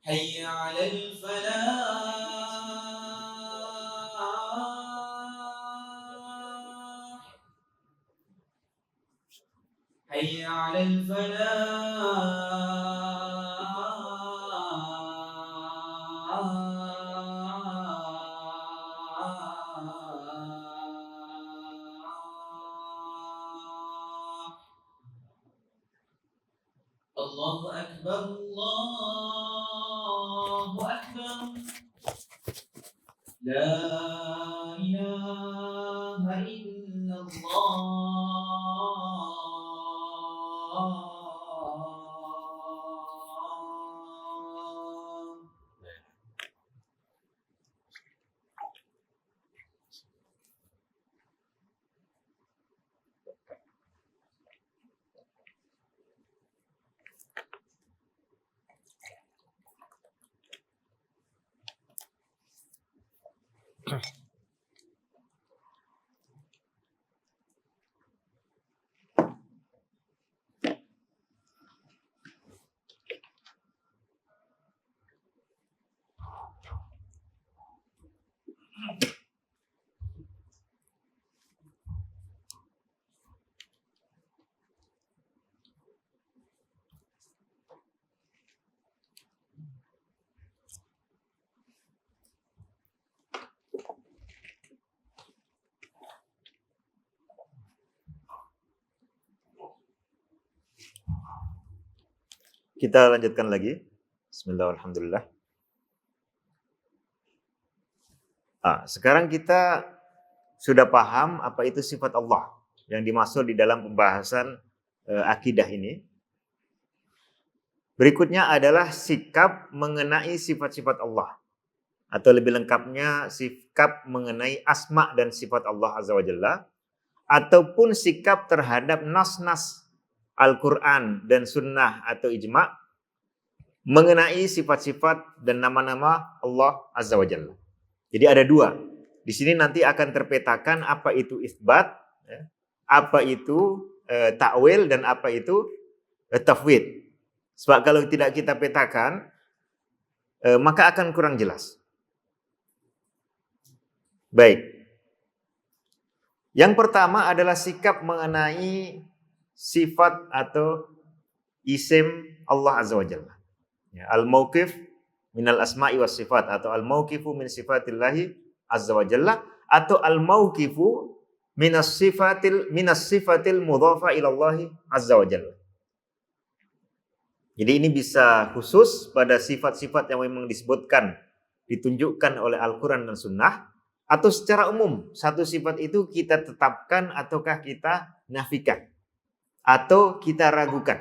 حي على الفلاح. حي على الفلاح. الله أكبر، الله أكبر. لا إله إلا الله. Kita lanjutkan lagi. Bismillahirrahmanirrahim. Sekarang kita sudah paham apa itu sifat Allah yang dimaksud di dalam pembahasan akidah ini. Berikutnya adalah sikap mengenai sifat-sifat Allah. Atau lebih lengkapnya sikap mengenai asma dan sifat Allah Azza wa Jalla. Ataupun sikap terhadap nas-nas Al-Quran dan Sunnah atau ijma' mengenai sifat-sifat dan nama-nama Allah Azza wa Jalla. Jadi ada dua. Di sini nanti akan terpetakan apa itu isbat, apa itu takwil, dan apa itu tafwid. Sebab kalau tidak kita petakan, maka akan kurang jelas. Baik. Yang pertama adalah sikap mengenai sifat atau isim Allah Azza wa Jalla. Al-mauqif minal asma'i was sifat, atau al-mauqifu min sifatillahi azza wa jalla, atau al-mauqifu minas sifatil mudhafa ila Allah azza wa jalla. Jadi ini bisa khusus pada sifat-sifat yang memang disebutkan, ditunjukkan oleh Al-Quran dan Sunnah, atau secara umum satu sifat itu kita tetapkan ataukah kita nafikan, atau kita ragukan.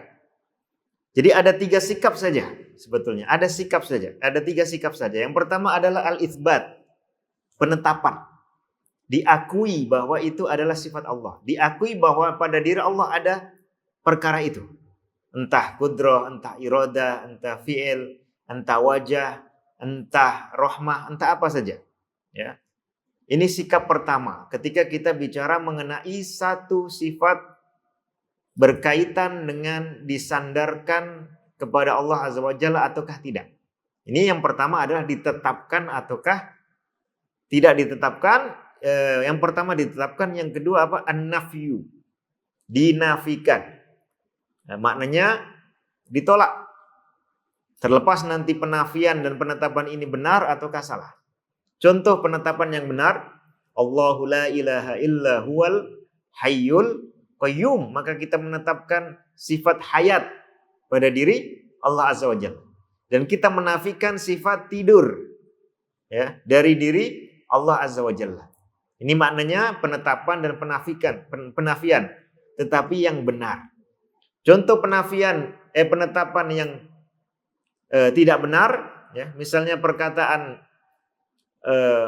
Jadi ada tiga sikap saja sebetulnya. Ada sikap saja. Ada tiga sikap saja. Yang pertama adalah al-itsbat. Penetapan. Diakui bahwa itu adalah sifat Allah. Diakui bahwa pada diri Allah ada perkara itu. Entah kudrah, entah iradah, entah fi'il, entah wajah, entah rahmah, entah apa saja. Ya. Ini sikap pertama. Ketika kita bicara mengenai satu sifat berkaitan dengan disandarkan kepada Allah Azza wa Jalla ataukah tidak. Ini yang pertama adalah ditetapkan ataukah tidak ditetapkan. Yang pertama ditetapkan, yang kedua apa? An-nafyu. Dinafikan. Nah, maknanya ditolak. Terlepas nanti penafian dan penetapan ini benar ataukah salah. Contoh penetapan yang benar, Allahu la ilaha illa huwal hayyul qayyum, maka kita menetapkan sifat hayat pada diri Allah Azza wa Jalla. Dan kita menafikan sifat tidur ya dari diri Allah Azza wa Jalla. Ini maknanya penetapan dan penafian, tetapi yang benar. Contoh penetapan yang tidak benar, ya, misalnya perkataan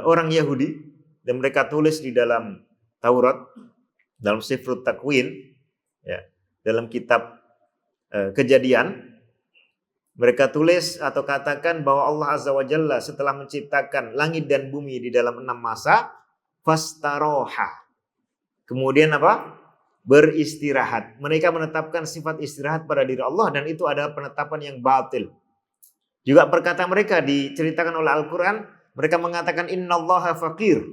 orang Yahudi dan mereka tulis di dalam Taurat, dalam Sifrut Takwin, ya, dalam kitab Kejadian, mereka tulis atau katakan bahwa Allah Azza wa Jalla setelah menciptakan langit dan bumi di dalam 6 masa, fastaroha. Kemudian apa? Beristirahat. Mereka menetapkan sifat istirahat pada diri Allah, dan itu adalah penetapan yang batil. Juga perkataan mereka diceritakan oleh Al-Quran, mereka mengatakan innallaha faqir.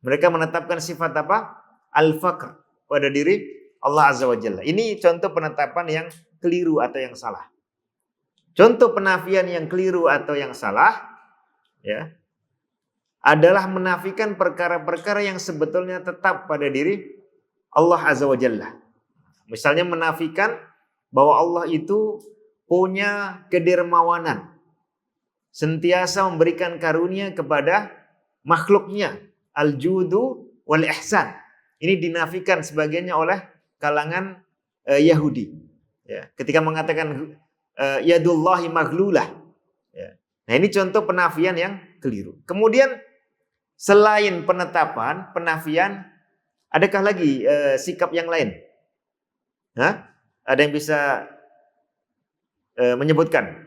Mereka menetapkan sifat apa? Al-faqr pada diri Allah Azza wa Jalla. Ini contoh penetapan yang keliru atau yang salah. Contoh penafian yang keliru atau yang salah, ya, adalah menafikan perkara-perkara yang sebetulnya tetap pada diri Allah Azza wa Jalla. Misalnya menafikan bahwa Allah itu punya kedermawanan, sentiasa memberikan karunia kepada makhluknya, al-judu wal ihsan. Ini dinafikan sebagiannya oleh kalangan Yahudi. Ya, ketika mengatakan yadullahi maghlulah. Ya. Nah, ini contoh penafian yang keliru. Kemudian selain penetapan, penafian, adakah lagi sikap yang lain? Hah? Ada yang bisa menyebutkan?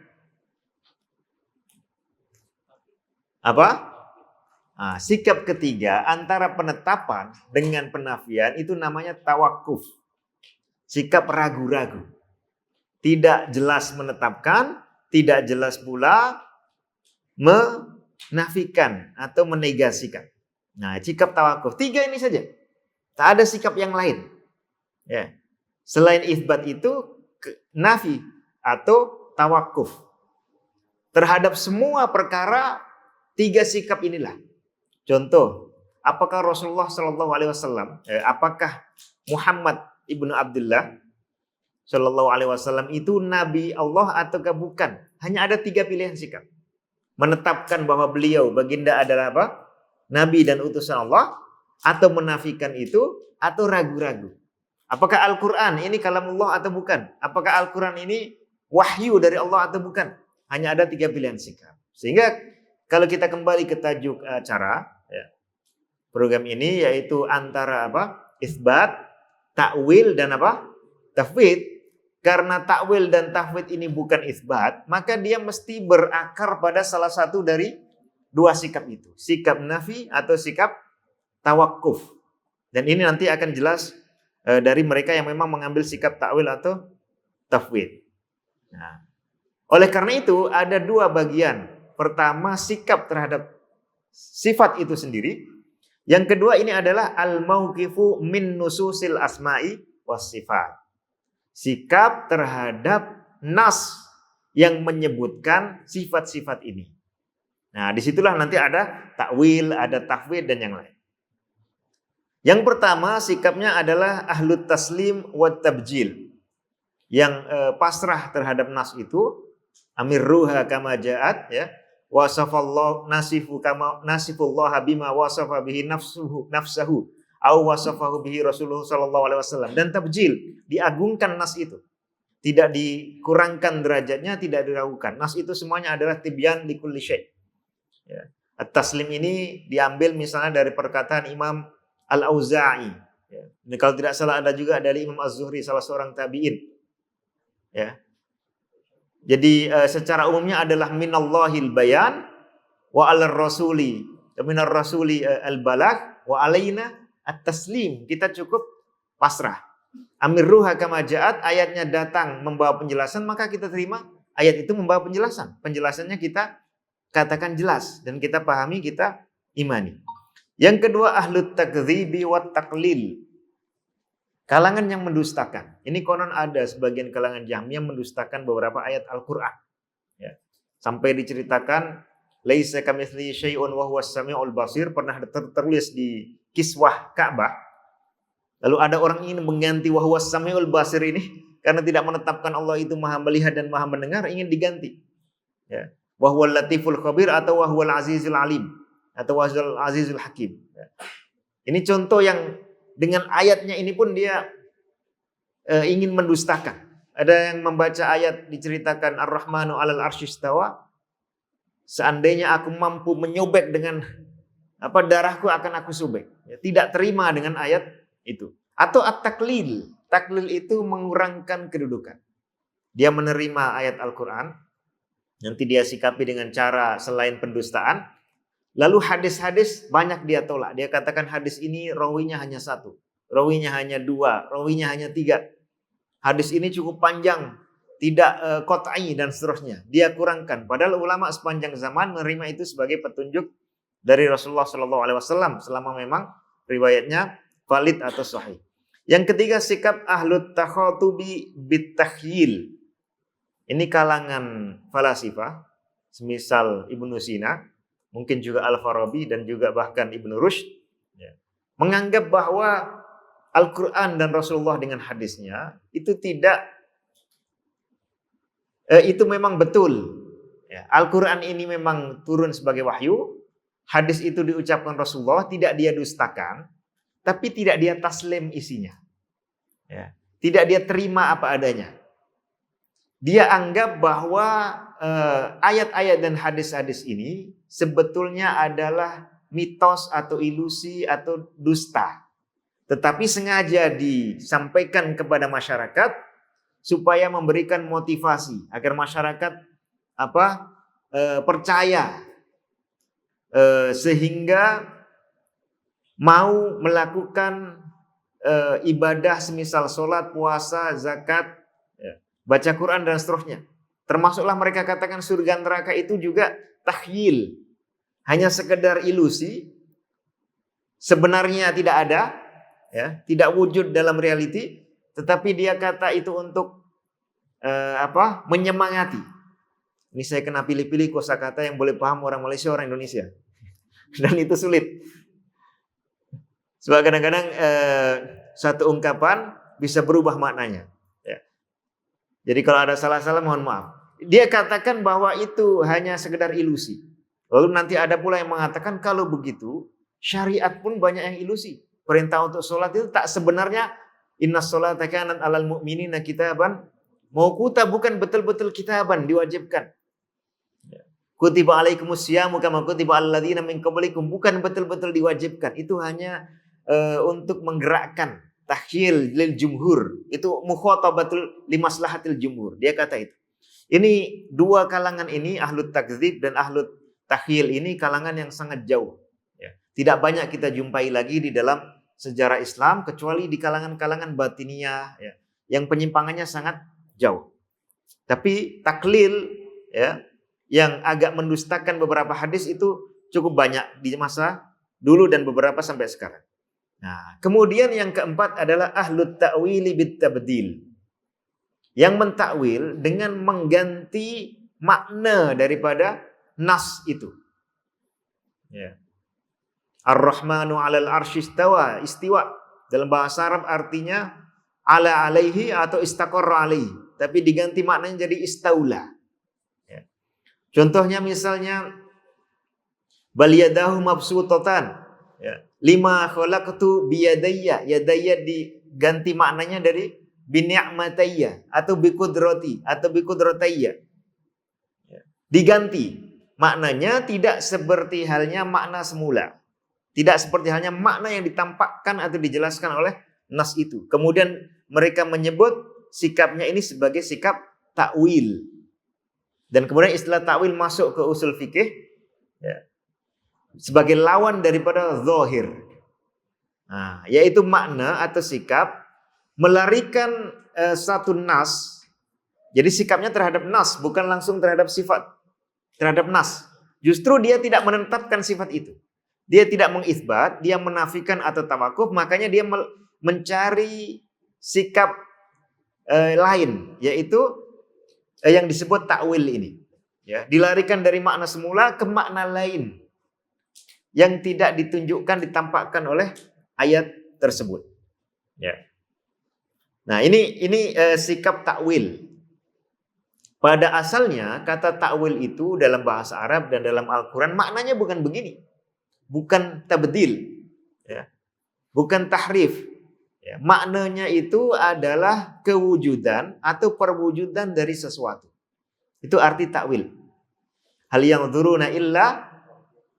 Apa? Nah, sikap ketiga antara penetapan dengan penafian itu namanya tawakuf. Sikap ragu-ragu. Tidak jelas menetapkan, tidak jelas pula menafikan atau menegasikan. Nah, sikap tawakuf. 3 ini saja. Tak ada sikap yang lain. Ya. Selain isbat itu nafi atau tawakuf. Terhadap semua perkara 3 sikap inilah. Contoh, apakah Rasulullah SAW, apakah Muhammad ibnu Abdullah Shallallahu Alaihi Wasallam itu nabi Allah ataukah bukan? Hanya ada 3 pilihan sikap. Menetapkan bahwa beliau baginda adalah apa? Nabi dan utusan Allah, atau menafikan itu, atau ragu-ragu. Apakah Al-Quran ini kalamullah atau bukan? Apakah Al-Quran ini wahyu dari Allah atau bukan? Hanya ada 3 pilihan sikap. Sehingga kalau kita kembali ke tajuk acara program ini, yaitu antara apa? Isbat, takwil dan apa? Tafwid. Karena takwil dan tafwid ini bukan isbat, maka dia mesti berakar pada salah satu dari 2 sikap itu. Sikap nafi atau sikap tawakuf. Dan ini nanti akan jelas dari mereka yang memang mengambil sikap takwil atau tafwid. Nah, oleh karena itu ada 2 bagian. Pertama, sikap terhadap sifat itu sendiri. Yang kedua ini adalah al-mauqifu min nususil asma'i was sifat. Sikap terhadap nas yang menyebutkan sifat-sifat ini. Nah, disitulah nanti ada takwil, ada tafwid dan yang lain. Yang pertama sikapnya adalah ahlut taslim wa tabjil. Yang pasrah terhadap nas itu, amirruha kama ja'at, ya. Wasafallahu nasifullah bima wasafa bihi nafsahu au wasafahu bihi Rasulullah sallallahu alaihi wasallam. Dan tabjil, diagungkan nas itu. Tidak dikurangkan derajatnya, tidak diragukan. Nas itu semuanya adalah tibyan likulli syai'. Ya. At-taslim ini diambil misalnya dari perkataan Imam Al-Auza'i. Ya. Ini kalau tidak salah ada juga dari Imam Az-Zuhri, salah seorang tabi'in. Ya. Jadi secara umumnya adalah minallahil bayan wa alar rasuli, minar rasuli al-balagh wa alaina at-taslim. Kita cukup pasrah. Amirruha kama ja'at, ayatnya datang membawa penjelasan, maka kita terima ayat itu membawa penjelasan. Penjelasannya kita katakan jelas dan kita pahami, kita imani. Yang kedua, ahlut takdzibi wat taqlil. Kalangan yang mendustakan. Ini konon ada sebagian kalangan Jahmiyah mendustakan beberapa ayat Al-Qur'an. Ya. Sampai diceritakan laisa kamitslihi syai'un wa huwas samiul basir, pernah tertulis di kiswah Ka'bah. Lalu ada orang ingin mengganti wa huwas samiul basir ini karena tidak menetapkan Allah itu Maha melihat dan Maha mendengar, ingin diganti. Ya. Wa huwal latiful khabir atau wa huwal azizul alim atau wa huwal azizul hakim. Ya. Ini contoh yang dengan ayatnya ini pun dia ingin mendustakan. Ada yang membaca ayat diceritakan Ar-Rahmanu 'alal arsyistawa. Seandainya aku mampu menyobek dengan darahku akan aku sobek. Ya, tidak terima dengan ayat itu. Atau at-taklil. Taklil itu mengurangkan kedudukan. Dia menerima ayat Al-Quran, nanti dia sikapi dengan cara selain pendustaan. Lalu hadis-hadis banyak dia tolak. Dia katakan hadis ini rawinya hanya 1, rawinya hanya 2, rawinya hanya 3. Hadis ini cukup panjang, tidak qat'i dan seterusnya. Dia kurangkan. Padahal ulama sepanjang zaman menerima itu sebagai petunjuk dari Rasulullah SAW selama memang riwayatnya valid atau sahih. Yang ketiga, sikap ahlut takhatubi bitakhyil. Ini kalangan falasifah, semisal Ibnu Sina, mungkin juga Al-Farabi dan juga bahkan Ibnu Rushd, ya, menganggap bahwa Al-Quran dan Rasulullah dengan hadisnya itu tidak, itu memang betul. Ya, Al-Quran ini memang turun sebagai wahyu, hadis itu diucapkan Rasulullah, tidak dia dustakan, tapi tidak dia taslim isinya. Ya, tidak dia terima apa adanya. Dia anggap bahwa ayat-ayat dan hadis-hadis ini sebetulnya adalah mitos atau ilusi atau dusta. Tetapi sengaja disampaikan kepada masyarakat supaya memberikan motivasi agar masyarakat percaya sehingga mau melakukan ibadah semisal sholat, puasa, zakat, baca Quran dan seterusnya. Termasuklah mereka katakan surga neraka itu juga takhyil. Hanya sekedar ilusi. Sebenarnya tidak ada, ya, tidak wujud dalam realiti, tetapi dia kata itu untuk menyemangati. Ini saya kena pilih-pilih kosakata yang boleh paham orang Malaysia, orang Indonesia. Dan itu sulit. Sebab kadang-kadang satu ungkapan bisa berubah maknanya. Ya. Jadi kalau ada salah-salah mohon maaf. Dia katakan bahwa itu hanya sekedar ilusi. Lalu nanti ada pula yang mengatakan kalau begitu syariat pun banyak yang ilusi. Perintah untuk sholat itu tak sebenarnya innas sholata kanat alal mu'minina kitaban mauquta, bukan betul-betul kitaban diwajibkan. Kutiba alaikumus syamu kama kutiba alal ladzina min qablikum, bukan betul-betul diwajibkan. Itu hanya untuk menggerakkan tahyil lil jumhur. Itu mukhatabatul limaslahatil jumhur. Dia kata itu. Ini dua kalangan ini, ahlut takdzib dan ahlut tahyil ini kalangan yang sangat jauh. Ya. Tidak banyak kita jumpai lagi di dalam sejarah Islam kecuali di kalangan-kalangan batiniyah ya, yang penyimpangannya sangat jauh. Tapi taklil ya, yang agak mendustakan beberapa hadis itu cukup banyak di masa dulu dan beberapa sampai sekarang. Nah, kemudian yang keempat adalah ahlut ta'wili bit tabdil. Yang mentakwil dengan mengganti makna daripada nas itu. Ya. Ar-Rahmanu 'alal arsy istawa, istiwa. Dalam bahasa Arab artinya ala alaihi atau istaqarra alaihi, tapi diganti maknanya jadi istaula. Ya. Contohnya misalnya bal yadahu mabsutatan. Ya. Lima khalaqtu biyadayya, yadayya diganti maknanya dari bini'matayya atau biqudrati atau biqudratayya. Ya. Diganti maknanya tidak seperti halnya makna semula. Tidak seperti halnya makna yang ditampakkan atau dijelaskan oleh nas itu. Kemudian mereka menyebut sikapnya ini sebagai sikap takwil. Dan kemudian istilah takwil masuk ke usul fikih ya, sebagai lawan daripada zahir. Nah, yaitu makna atau sikap melarikan satu nas. Jadi sikapnya terhadap nas, bukan langsung terhadap sifat. Terhadap nas. Justru dia tidak menetapkan sifat itu. Dia tidak mengisbat, dia menafikan atau tawakuf, makanya dia mencari sikap lain, yaitu yang disebut takwil ini. Ya, dilarikan dari makna semula ke makna lain yang tidak ditunjukkan, ditampakkan oleh ayat tersebut. Ya. Nah, ini sikap takwil. Pada asalnya kata takwil itu dalam bahasa Arab dan dalam Al-Quran maknanya bukan begini. Bukan tabdil, ya. Bukan tahrif. Ya. Maknanya itu adalah kewujudan atau perwujudan dari sesuatu. Itu arti takwil. Hal yang dzuruna illa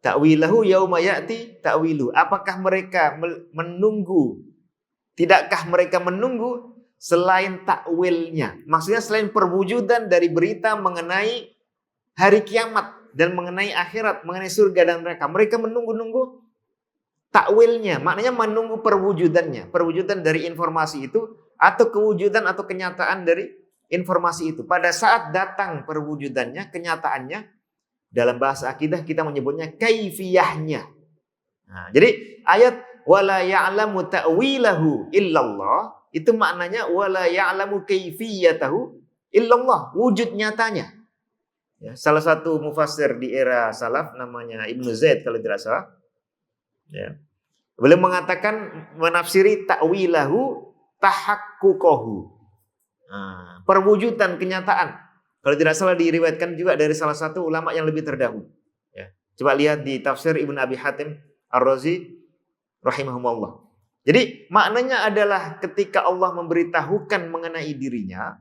ta'wilahu yauma ya'ti ta'wilu. Apakah mereka menunggu? Tidakkah mereka menunggu selain takwilnya? Maksudnya selain perwujudan dari berita mengenai hari kiamat dan mengenai akhirat, mengenai surga dan neraka. Mereka menunggu-nunggu takwilnya. Maknanya menunggu perwujudannya. Perwujudan dari informasi itu atau kewujudan atau kenyataan dari informasi itu. Pada saat datang perwujudannya, kenyataannya, dalam bahasa akidah kita menyebutnya kaifiyahnya. Nah, jadi ayat wala ya'lamu ta'wilahu illallah itu maknanya wala ya'lamu kaifiyatahu illallah, wujud nyatanya. Ya, salah satu mufassir di era salaf namanya Ibnu Zaid kalau tidak salah. Ya. Beliau mengatakan menafsiri ta'wilahu tahaqquqahu. Nah, perwujudan kenyataan. Kalau tidak salah diriwayatkan juga dari salah satu ulama yang lebih terdahulu. Ya. Coba lihat di tafsir Ibnu Abi Hatim Ar-Razi rahimahumullah. Jadi maknanya adalah ketika Allah memberitahukan mengenai dirinya,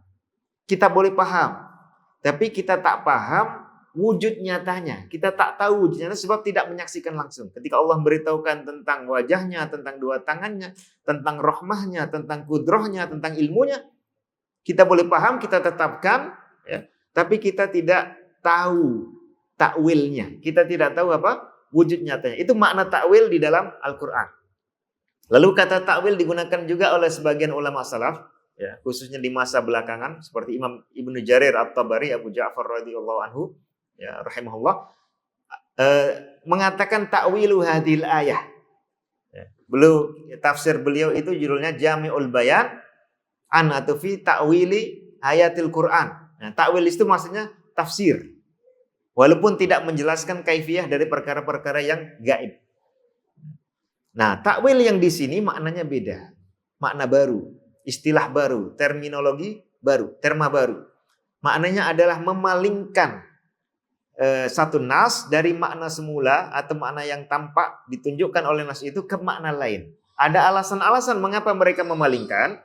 kita boleh paham. Tapi kita tak paham wujud nyatanya. Kita tak tahu wujud nyatanya sebab tidak menyaksikan langsung. Ketika Allah memberitahukan tentang wajahnya, tentang dua tangannya, tentang rahmahnya, tentang kudrohnya, tentang ilmunya, kita boleh paham, kita tetapkan, ya, tapi kita tidak tahu takwilnya. Kita tidak tahu apa wujud nyatanya. Itu makna takwil di dalam Al-Quran. Lalu kata takwil digunakan juga oleh sebagian ulama salaf, ya, khususnya di masa belakangan seperti Imam Ibnu Jarir At-Tabari, Abu Ja'far radhiyallahu anhu, ya, rahimahullah, mengatakan ta'wilu hadhil ayah. Ya, tafsir beliau itu judulnya Jami'ul Bayan an atau fi ta'wili ayatil Quran. Nah, ta'wil itu maksudnya tafsir. Walaupun tidak menjelaskan kaifiyah dari perkara-perkara yang gaib. Nah, takwil yang di sini maknanya beda. Makna baru, istilah baru, terminologi baru, terma baru. Maknanya adalah memalingkan satu nas dari makna semula atau makna yang tampak ditunjukkan oleh nas itu ke makna lain. Ada alasan-alasan mengapa mereka memalingkan.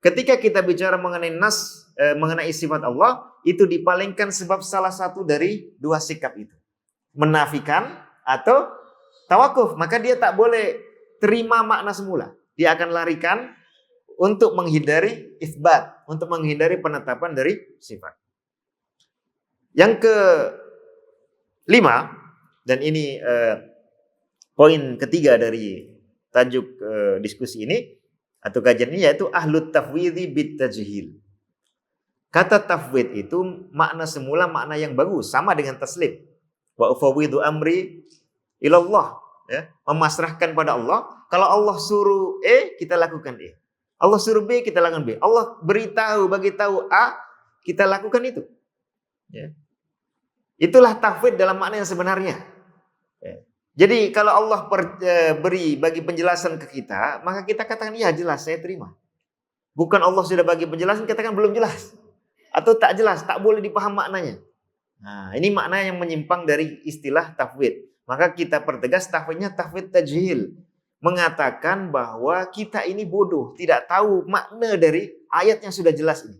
Ketika kita bicara mengenai nas, mengenai sifat Allah, itu dipalingkan sebab salah satu dari dua sikap itu. Menafikan atau tawakuf. Maka dia tak boleh terima makna semula. Dia akan larikan untuk menghindari itsbat, untuk menghindari penetapan dari sifat. Yang kelima, dan ini poin ketiga dari tajuk diskusi ini atau kajian ini, yaitu ahlut tafwidhi bit tajhil. Kata tafwid itu makna semula makna yang bagus, sama dengan taslim. Wa ufawwidu amri ilallah, ya, memasrahkan pada Allah. Kalau Allah suruh E, kita lakukan E. Allah suruh B, kita lakukan B. Allah beritahu, bagi tahu A, kita lakukan itu. Ya. Itulah tafwid dalam makna yang sebenarnya. Ya. Jadi kalau Allah beri bagi penjelasan ke kita, maka kita katakan ya jelas, saya terima. Bukan Allah sudah bagi penjelasan, katakan belum jelas. Atau tak jelas, tak boleh dipaham maknanya. Nah, ini makna yang menyimpang dari istilah tafwid. Maka kita pertegas tafwidnya tafwid tajhil. Mengatakan bahwa kita ini bodoh, tidak tahu makna dari ayat yang sudah jelas ini.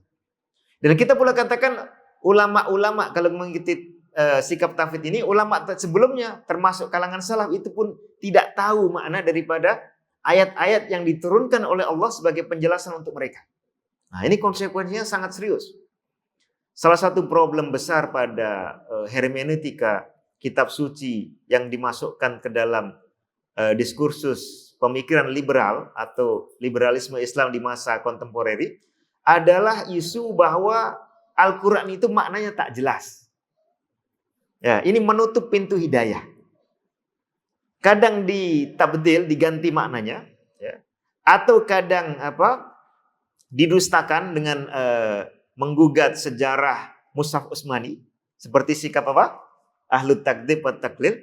Dan kita pula katakan ulama-ulama kalau mengikuti sikap tafwid ini, ulama sebelumnya termasuk kalangan salaf itu pun tidak tahu makna daripada ayat-ayat yang diturunkan oleh Allah sebagai penjelasan untuk mereka. Nah, ini konsekuensinya sangat serius. Salah satu problem besar pada hermeneutika kitab suci yang dimasukkan ke dalam diskursus pemikiran liberal atau liberalisme Islam di masa kontemporeri adalah isu bahwa Al-Quran itu maknanya tak jelas. Ya, ini menutup pintu hidayah. Kadang ditabdil, diganti maknanya, ya. Atau kadang didustakan dengan menggugat sejarah Mushaf Utsmani, seperti sikap Ahlut takdzib wa taklil.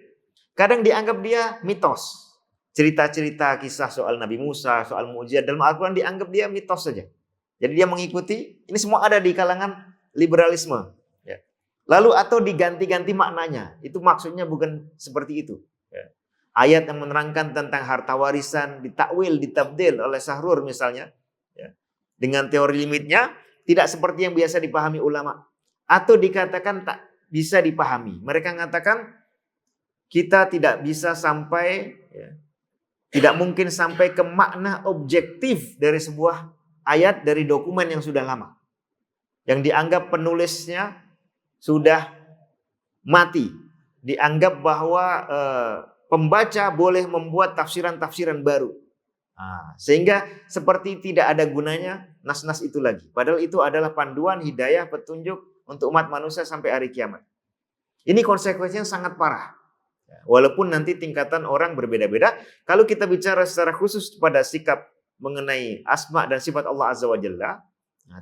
Kadang dianggap dia mitos. Cerita-cerita kisah soal Nabi Musa, soal mukjizat dalam Al-Quran dianggap dia mitos saja. Jadi dia mengikuti, ini semua ada di kalangan liberalisme. Ya. Lalu atau diganti-ganti maknanya, itu maksudnya bukan seperti itu. Ya. Ayat yang menerangkan tentang harta warisan ditakwil, ditabdil oleh Sahrur misalnya, ya. Dengan teori limitnya, tidak seperti yang biasa dipahami ulama. Atau dikatakan tak bisa dipahami. Mereka mengatakan kita tidak bisa sampai, ya, tidak mungkin sampai ke makna objektif dari sebuah ayat dari dokumen yang sudah lama. Yang dianggap penulisnya sudah mati. Dianggap bahwa pembaca boleh membuat tafsiran-tafsiran baru. Nah, sehingga seperti tidak ada gunanya nas-nas itu lagi. Padahal itu adalah panduan hidayah petunjuk untuk umat manusia sampai hari kiamat. Ini konsekuensinya sangat parah. Walaupun nanti tingkatan orang berbeda-beda. Kalau kita bicara secara khusus pada sikap mengenai asma dan sifat Allah Azza wa Jalla,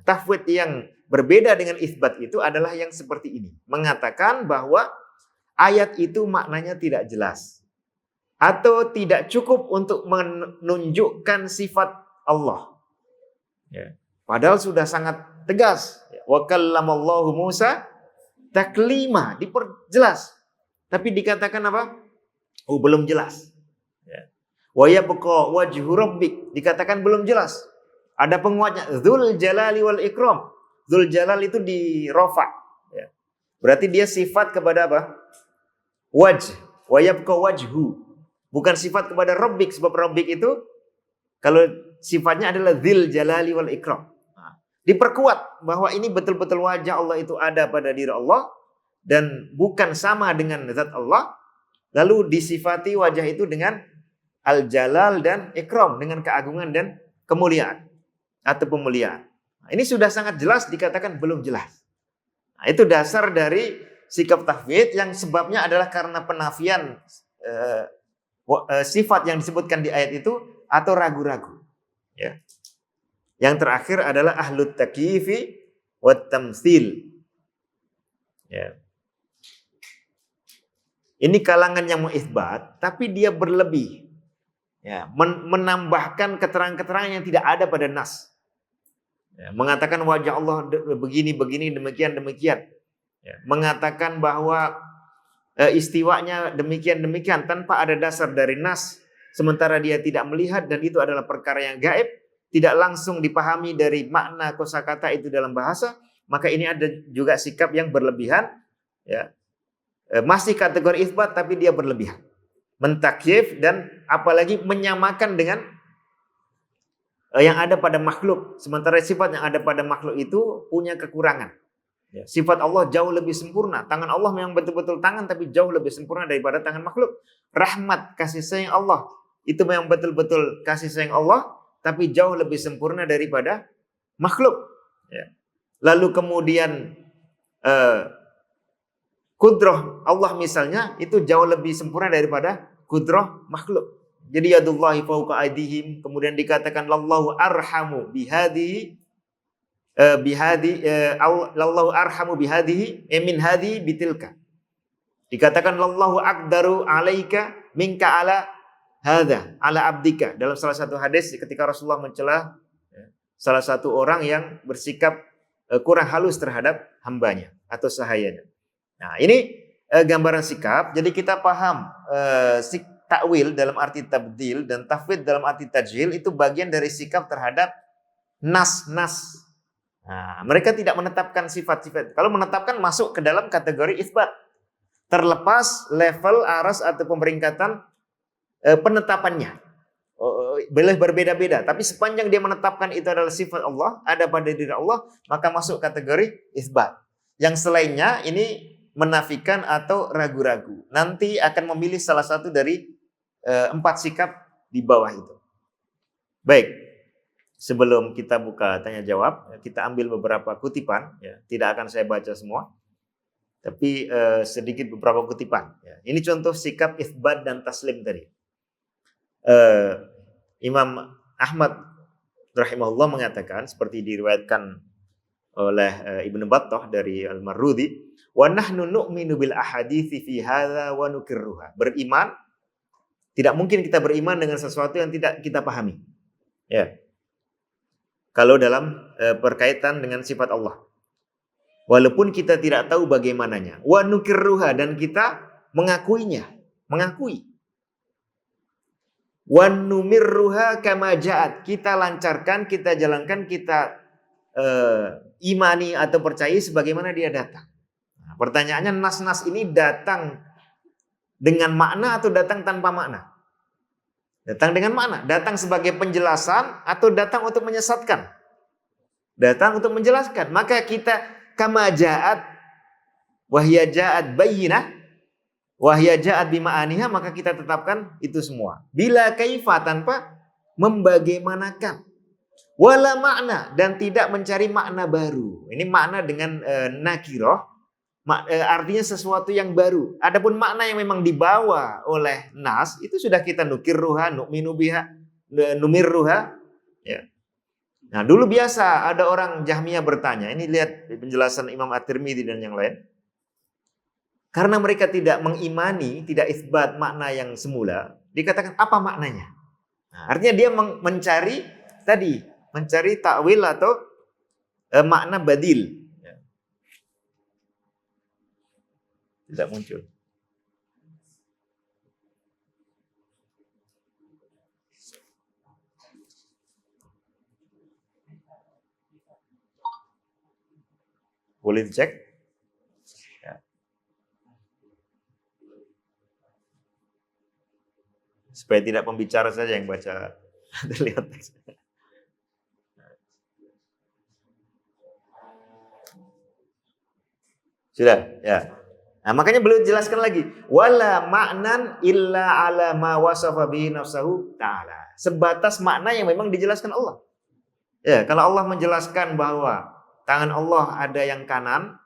tafwid yang berbeda dengan itsbat itu adalah yang seperti ini. Mengatakan bahwa ayat itu maknanya tidak jelas. Atau tidak cukup untuk menunjukkan sifat Allah. Ya. Padahal sudah sangat tegas. Wa kallamallahu Musa taklima, diperjelas. Tapi dikatakan apa? Oh, belum jelas. Ya. Wa yabqa wajhu rabbik, dikatakan belum jelas. Ada penguatnya, Dzul Jalali wal Ikram. Dzul Jalal itu di rafa. Ya. Berarti dia sifat kepada apa? Wajh. Wa yabqa wajhu. Bukan sifat kepada Rabbik, sebab Rabbik itu kalau sifatnya adalah Dzul Jalali wal Ikram. Nah, diperkuat bahwa ini betul-betul wajah Allah itu ada pada diri Allah dan bukan sama dengan zat Allah. Lalu disifati wajah itu dengan Al-Jalal dan Ikram, dengan keagungan dan kemuliaan atau pemuliaan. Nah, ini sudah sangat jelas dikatakan belum jelas. Nah, itu dasar dari sikap tafwid yang sebabnya adalah karena penafian sifat yang disebutkan di ayat itu atau ragu-ragu. Ya. Yang terakhir adalah ahlut takyifi wat tamtsil. Ya. Ini kalangan yang mengitsbat, tapi dia berlebih. Ya, menambahkan keterangan-keterangan yang tidak ada pada nas. Ya, mengatakan wajah Allah begini, demikian. Ya, mengatakan bahwa istiwanya demikian tanpa ada dasar dari nas, sementara dia tidak melihat dan itu adalah perkara yang gaib, tidak langsung dipahami dari makna kosakata itu dalam bahasa, maka ini ada juga sikap yang berlebihan, ya. Masih kategori isbat tapi dia berlebihan, mentakyif dan apalagi menyamakan dengan yang ada pada makhluk, sementara sifat yang ada pada makhluk itu punya kekurangan. Ya, sifat Allah jauh lebih sempurna. Tangan Allah memang betul-betul tangan, tapi jauh lebih sempurna daripada tangan makhluk. Rahmat, kasih sayang Allah itu memang betul-betul kasih sayang Allah, tapi jauh lebih sempurna daripada makhluk. Ya. Lalu kemudian kudrah Allah misalnya itu jauh lebih sempurna daripada kudrah makhluk. Jadi yadullahi fauqa aydihim, kemudian dikatakan lallahu arhamu bihadihi lallahu arhamu bihadihi min hadihi bitilka. Dikatakan lallahu aqdaru alaika minka ala hadza ala abdika. Dalam salah satu hadis ketika Rasulullah mencela salah satu orang yang bersikap kurang halus terhadap hambanya atau sahayanya. Nah, ini gambaran sikap. Jadi kita paham takwil dalam arti tabdil dan tafwid dalam arti tajhil itu bagian dari sikap terhadap nas-nas. Nah, mereka tidak menetapkan sifat-sifat. Kalau menetapkan masuk ke dalam kategori isbat. Terlepas level, aras atau pemeringkatan penetapannya. Boleh berbeda-beda, tapi sepanjang dia menetapkan itu adalah sifat Allah, ada pada diri Allah, maka masuk kategori isbat. Yang selainnya ini menafikan atau ragu-ragu. Nanti akan memilih salah satu dari 4 sikap di bawah itu. Baik, sebelum kita buka tanya jawab, kita ambil beberapa kutipan. Ya, tidak akan saya baca semua, tapi sedikit beberapa kutipan. Ya, ini contoh sikap isbat dan taslim tadi. Imam Ahmad rahimahullah mengatakan seperti diriwayatkan oleh Ibnu Battah dari Al-Marrudi, wa nahnu nu'minu bil ahadithi fi hadza wa nukirruha. Beriman, tidak mungkin kita beriman dengan sesuatu yang tidak kita pahami. Ya. Kalau dalam berkaitan dengan sifat Allah. Walaupun kita tidak tahu bagaimananya. Wa nukirruha, dan kita mengakuinya, mengakui. Wa numirruha kama ja'at, kita lancarkan, kita jalankan, kita imani atau percaya sebagaimana dia datang. Nah, pertanyaannya, nas-nas ini datang dengan makna atau datang tanpa makna? Datang dengan makna, datang sebagai penjelasan atau datang untuk menyesatkan? Datang untuk menjelaskan. Maka kita kama ja'at wahya ja'at bayyinah wahya ja'at bima'aniha, maka kita tetapkan itu semua. Bila kaifa, tanpa membagaimanakan. Wala makna, dan tidak mencari makna baru. Ini makna dengan nakiroh, artinya sesuatu yang baru. Adapun makna yang memang dibawa oleh nas, itu sudah kita nukirruha, nu'minu biha, numirruha. Ya. Nah, dulu biasa ada orang Jahmiyah bertanya, ini lihat penjelasan Imam At-Tirmidzi dan yang lain. Karena mereka tidak mengimani, tidak isbat makna yang semula, dikatakan apa maknanya? Nah, artinya dia mencari tadi, mencari takwil atau makna badil. Ya. Tidak muncul. Boleh dicek? Ya. Supaya tidak pembicara saja yang baca. Lihat teks. Sudah, ya. Nah, makanya beliau jelaskan lagi, wala ma'nan illa ala ma wasafa bihi nafsahu ta'ala. Sebatas makna yang memang dijelaskan Allah. Ya, kalau Allah menjelaskan bahwa tangan Allah ada yang kanan,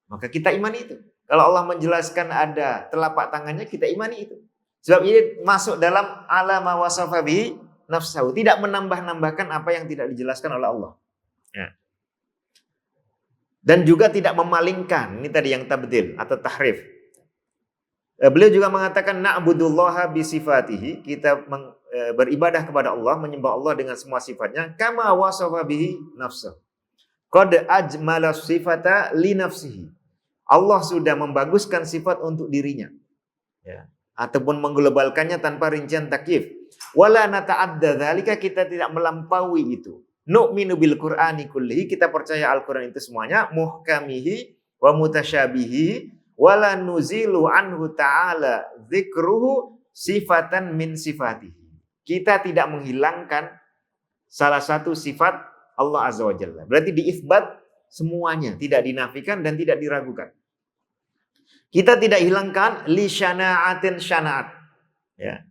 maka kita imani itu. Kalau Allah menjelaskan ada telapak tangannya, kita imani itu. Sebab ini masuk dalam ala ma wasafa bihi nafsahu, tidak menambah-nambahkan apa yang tidak dijelaskan oleh Allah. Ya. Dan juga tidak memalingkan, ini tadi yang tabdil atau tahrif. Beliau juga mengatakan na'budullaha bisifatihi, kita beribadah kepada Allah, menyembah Allah dengan semua sifatnya, kama wasafa bihi nafsuh, Qad ajmala sifata li nafsihi. Allah sudah membaguskan sifat untuk dirinya. Ya. Ataupun mengglobalkannya tanpa rincian takyif. Wala nata'adda dzalika, kita tidak melampaui itu. Nu'minu bil Qur'ani kullihi, kita percaya Al-Qur'an itu semuanya, muhkamihi wa mutasyabihi, wala nuzilu anhu ta'ala dzikruhu sifatan min sifatihi. Kita tidak menghilangkan salah satu sifat Allah Azza wa Jalla. Berarti diisbat semuanya, tidak dinafikan dan tidak diragukan. Kita tidak hilangkan li syana'atin syanaat. Ya.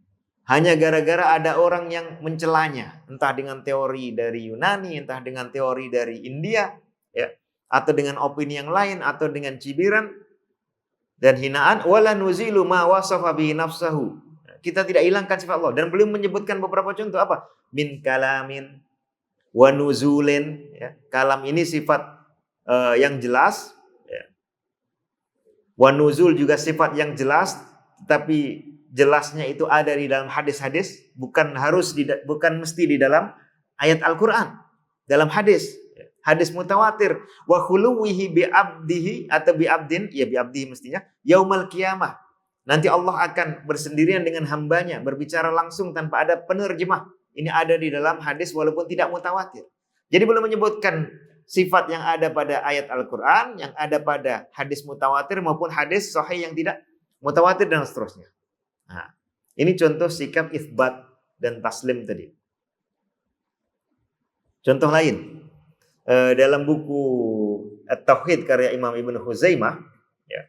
Hanya gara-gara ada orang yang mencelanya, entah dengan teori dari Yunani, entah dengan teori dari India, ya, atau dengan opini yang lain, atau dengan cibiran dan hinaan. Wala nuzilu ma wasafa bihi nafsahu. Kita tidak hilangkan sifat Allah. Dan beliau menyebutkan beberapa contoh apa? Min kalamin wa nuzulin. Ya. Kalam ini sifat yang jelas. Ya. Wa nuzul juga sifat yang jelas, tapi jelasnya itu ada di dalam hadis-hadis, bukan mesti di dalam ayat Al-Qur'an, dalam hadis. Hadis mutawatir. Wa khuluwihi bi abdihi atau bi abdin, ya bi abdihi mestinya, yaumal qiyamah. Nanti Allah akan bersendirian dengan hambanya, berbicara langsung tanpa ada penerjemah. Ini ada di dalam hadis walaupun tidak mutawatir. Jadi belum menyebutkan sifat yang ada pada ayat Al-Quran, yang ada pada hadis mutawatir maupun hadis sahih yang tidak mutawatir dan seterusnya. Nah, ini contoh sikap itsbat dan taslim tadi. Contoh lain, dalam buku At-Tauhid karya Imam Ibn Khuzaimah, ya,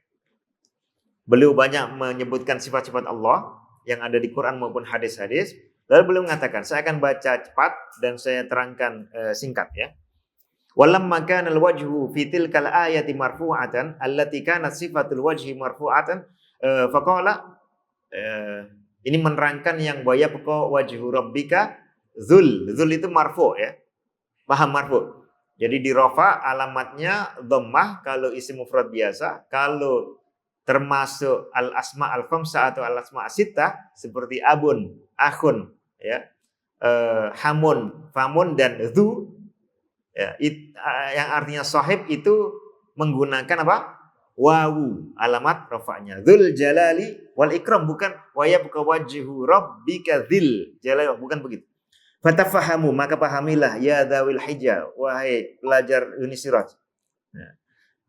beliau banyak menyebutkan sifat-sifat Allah yang ada di Quran maupun hadis-hadis. Lalu beliau mengatakan, saya akan baca cepat dan saya terangkan singkat ya. Walamma kana al-wajhu fi tilkal ayati marfu'atan allati kanat sifatul wajhi marfu'atan faqala, ini menerangkan yang wa yabqa wajhu rabbika dzul. Dzul itu marfu ya. Paham marfu? Jadi di rafa alamatnya dhammah kalau isim mufrad biasa, kalau termasuk al-asma al-khamsah atau al-asma as-sittah seperti abun, akhun, ya, hamun, famun dan dzu, ya, yang artinya sahib itu menggunakan apa? Wawu, alamat rafa'nya. Dzul jalali wal ikram, bukan wa yabqa wajhu rabbika dzil jalali, bukan begitu. Fatafahamu, maka pahamilah ya dzawil hijjah, wahai pelajar Yunisirat. Nah,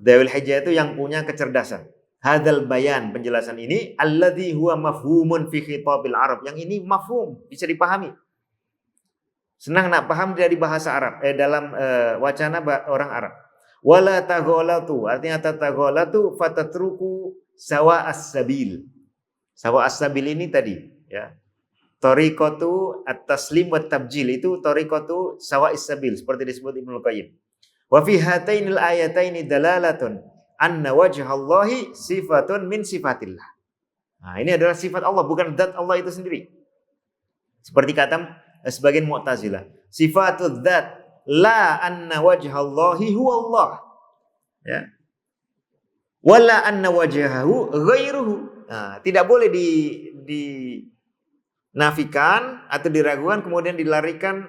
dzawil hijjah itu yang punya kecerdasan. Hadzal bayan, penjelasan ini, alladzi huwa mafhumun fi khitabil Arab, yang ini mafhum, bisa dipahami. Senang nak paham dari bahasa Arab, dalam wacana orang Arab. Wala taghalatu, artinya taghalatu fatatruku sawa as-sabil. Sawa as-sabil ini tadi, ya. Tariqatu at-taslim wa tabjil, itu tariqatu sawa as-sabil seperti disebut Ibnu Qayyim. Wa fi hatainil ayataini dalalatun anna wajhallahi sifatun min sifatillah. Nah, ini adalah sifat Allah, bukan zat Allah itu sendiri. Seperti kata sebagian Mu'tazilah, sifatul zat la anna wajhallahi huwa Allah. Ya. Wala anna wajhahu ghairuhu. Nah, tidak boleh dinafikan atau diragukan kemudian dilarikan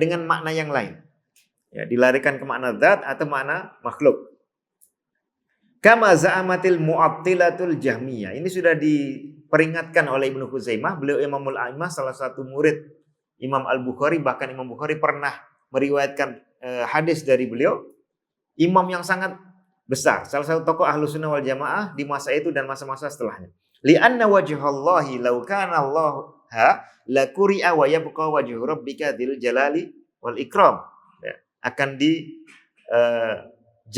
dengan makna yang lain. Ya, dilarikan ke makna zat atau makna makhluk. Kama za'amatil mu'attilatul jahmiyah. Ini sudah diperingatkan oleh Ibnu Khuzaimah. Beliau Imamul A'imah, salah satu murid Imam Al-Bukhari. Bahkan Imam Bukhari pernah meriwayatkan hadis dari beliau. Imam yang sangat besar. Salah satu tokoh Ahlus Sunnah wal Jamaah di masa itu dan masa-masa setelahnya. Li'anna wajhallahi law kana Allaha la quri'a wa yabqa wajhu rabbika dzil jalali wal ikram. Ya, akan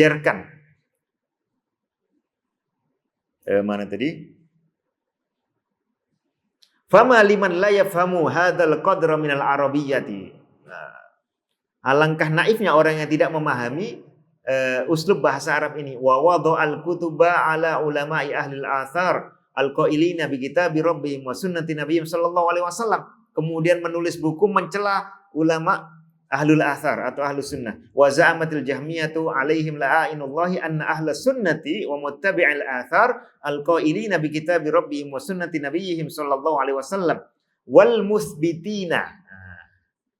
dijerkan. Mana tadi? Fama liman la yafhamu hadzal qadra minal arabiyyati. Alangkah naifnya orang yang tidak memahami uslub bahasa Arab ini. Wa wada'al kutuba ala ulama'i ahli al-athar al-qailina bi kitabi rabbihim wa sunnati nabiyyin sallallahu alaihi wasallam. Kemudian menulis buku mencela ulama ahlul athar atau ahlus sunnah. Wa za'amatil jahmiyatu alaihim la'ainullahi anna ahlus sunnati wa muttabi'il athar al-qailina bi kitabi rabbihim wa sunnati nabiyyihim sallallahu alaihi wasallam wal musbitina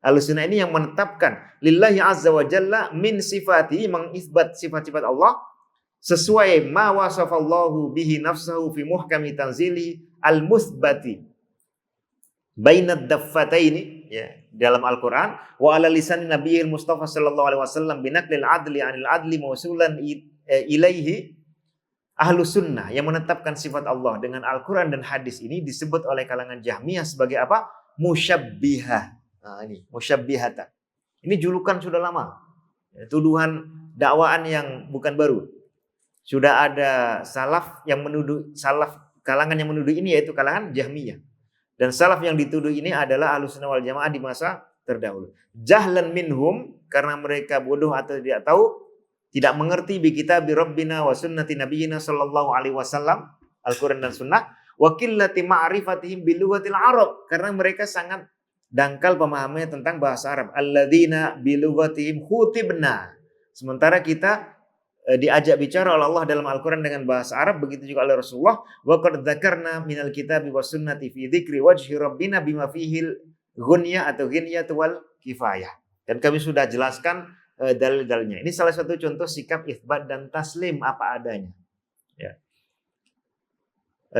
Ahlussunnah ini yang menetapkan lillahi azza wa jalla min sifati, mengisbat sifat-sifat Allah sesuai ma wasafallahu bihi nafsahu fi muhkami tanzili al-musbati bainad daffataini, ya, dalam Al-Qur'an, wa ala lisan nabiyil Mustafa sallallahu alaihi wasallam binaqlil adli anil adli mausulan ilaihi. Ahlus sunnah yang menetapkan sifat Allah dengan Al-Quran dan hadis ini disebut oleh kalangan Jahmiyah sebagai apa? Musyabbihah. Nah, ini musyabbihata. Ini julukan sudah lama. Tuduhan dakwaan yang bukan baru. Sudah ada salaf yang menuduh, kalangan yang menuduh ini yaitu kalangan Jahmiyah. Dan salaf yang dituduh ini adalah Ahlussunnah wal Jamaah di masa terdahulu. Jahlan minhum, karena mereka bodoh atau tidak tahu, tidak mengerti bi kitabi rabbina wa sunnati nabiyyina sallallahu alaihi wasallam, Al-Qur'an dan sunnah, wa qillati ma'rifatihim bil lughatil arab, karena mereka sangat dangkal pemahamannya tentang bahasa Arab. Alladzina bi lughatihim khutibna. Sementara kita diajak bicara oleh Allah dalam Al-Quran dengan bahasa Arab, begitu juga oleh Rasulullah. Wa qad dzakarna minal kitabi was sunnati fi dzikri wajhi rabbina bima fihil ghunya atau ghinyatu wal kifayah. Dan kami sudah jelaskan dalil-dalilnya. Ini salah satu contoh sikap itsbat dan taslim apa adanya. Ya.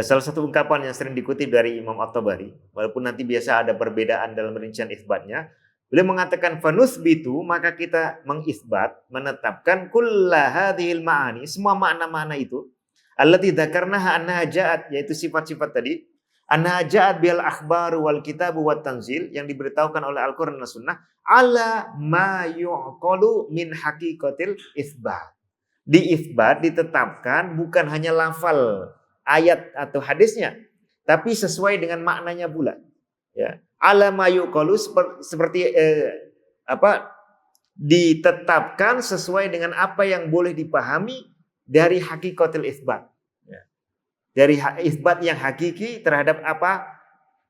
Salah satu ungkapan yang sering dikutip dari Imam At-Tabari, walaupun nanti biasa ada perbedaan dalam rincian itsbatnya. Beliau mengatakan fanusbitu, maka kita mengisbat, menetapkan kulla hadhil ma'ani, semua makna-makna itu, allati dzakarnaha annaha ja'at, yaitu sifat-sifat tadi, annaha ja'at bil akhbar wal kitab wat tanzil, yang diberitahukan oleh Al-Qur'an dan Sunnah, ala ma yu'qalu min haqiqatil itsbat. Di itsbat ditetapkan bukan hanya lafal ayat atau hadisnya, tapi sesuai dengan maknanya pula. Ya. Ala ma yuqalu seperti ditetapkan sesuai dengan apa yang boleh dipahami dari hakikatul itsbat. Ya. Dari itsbat yang hakiki terhadap apa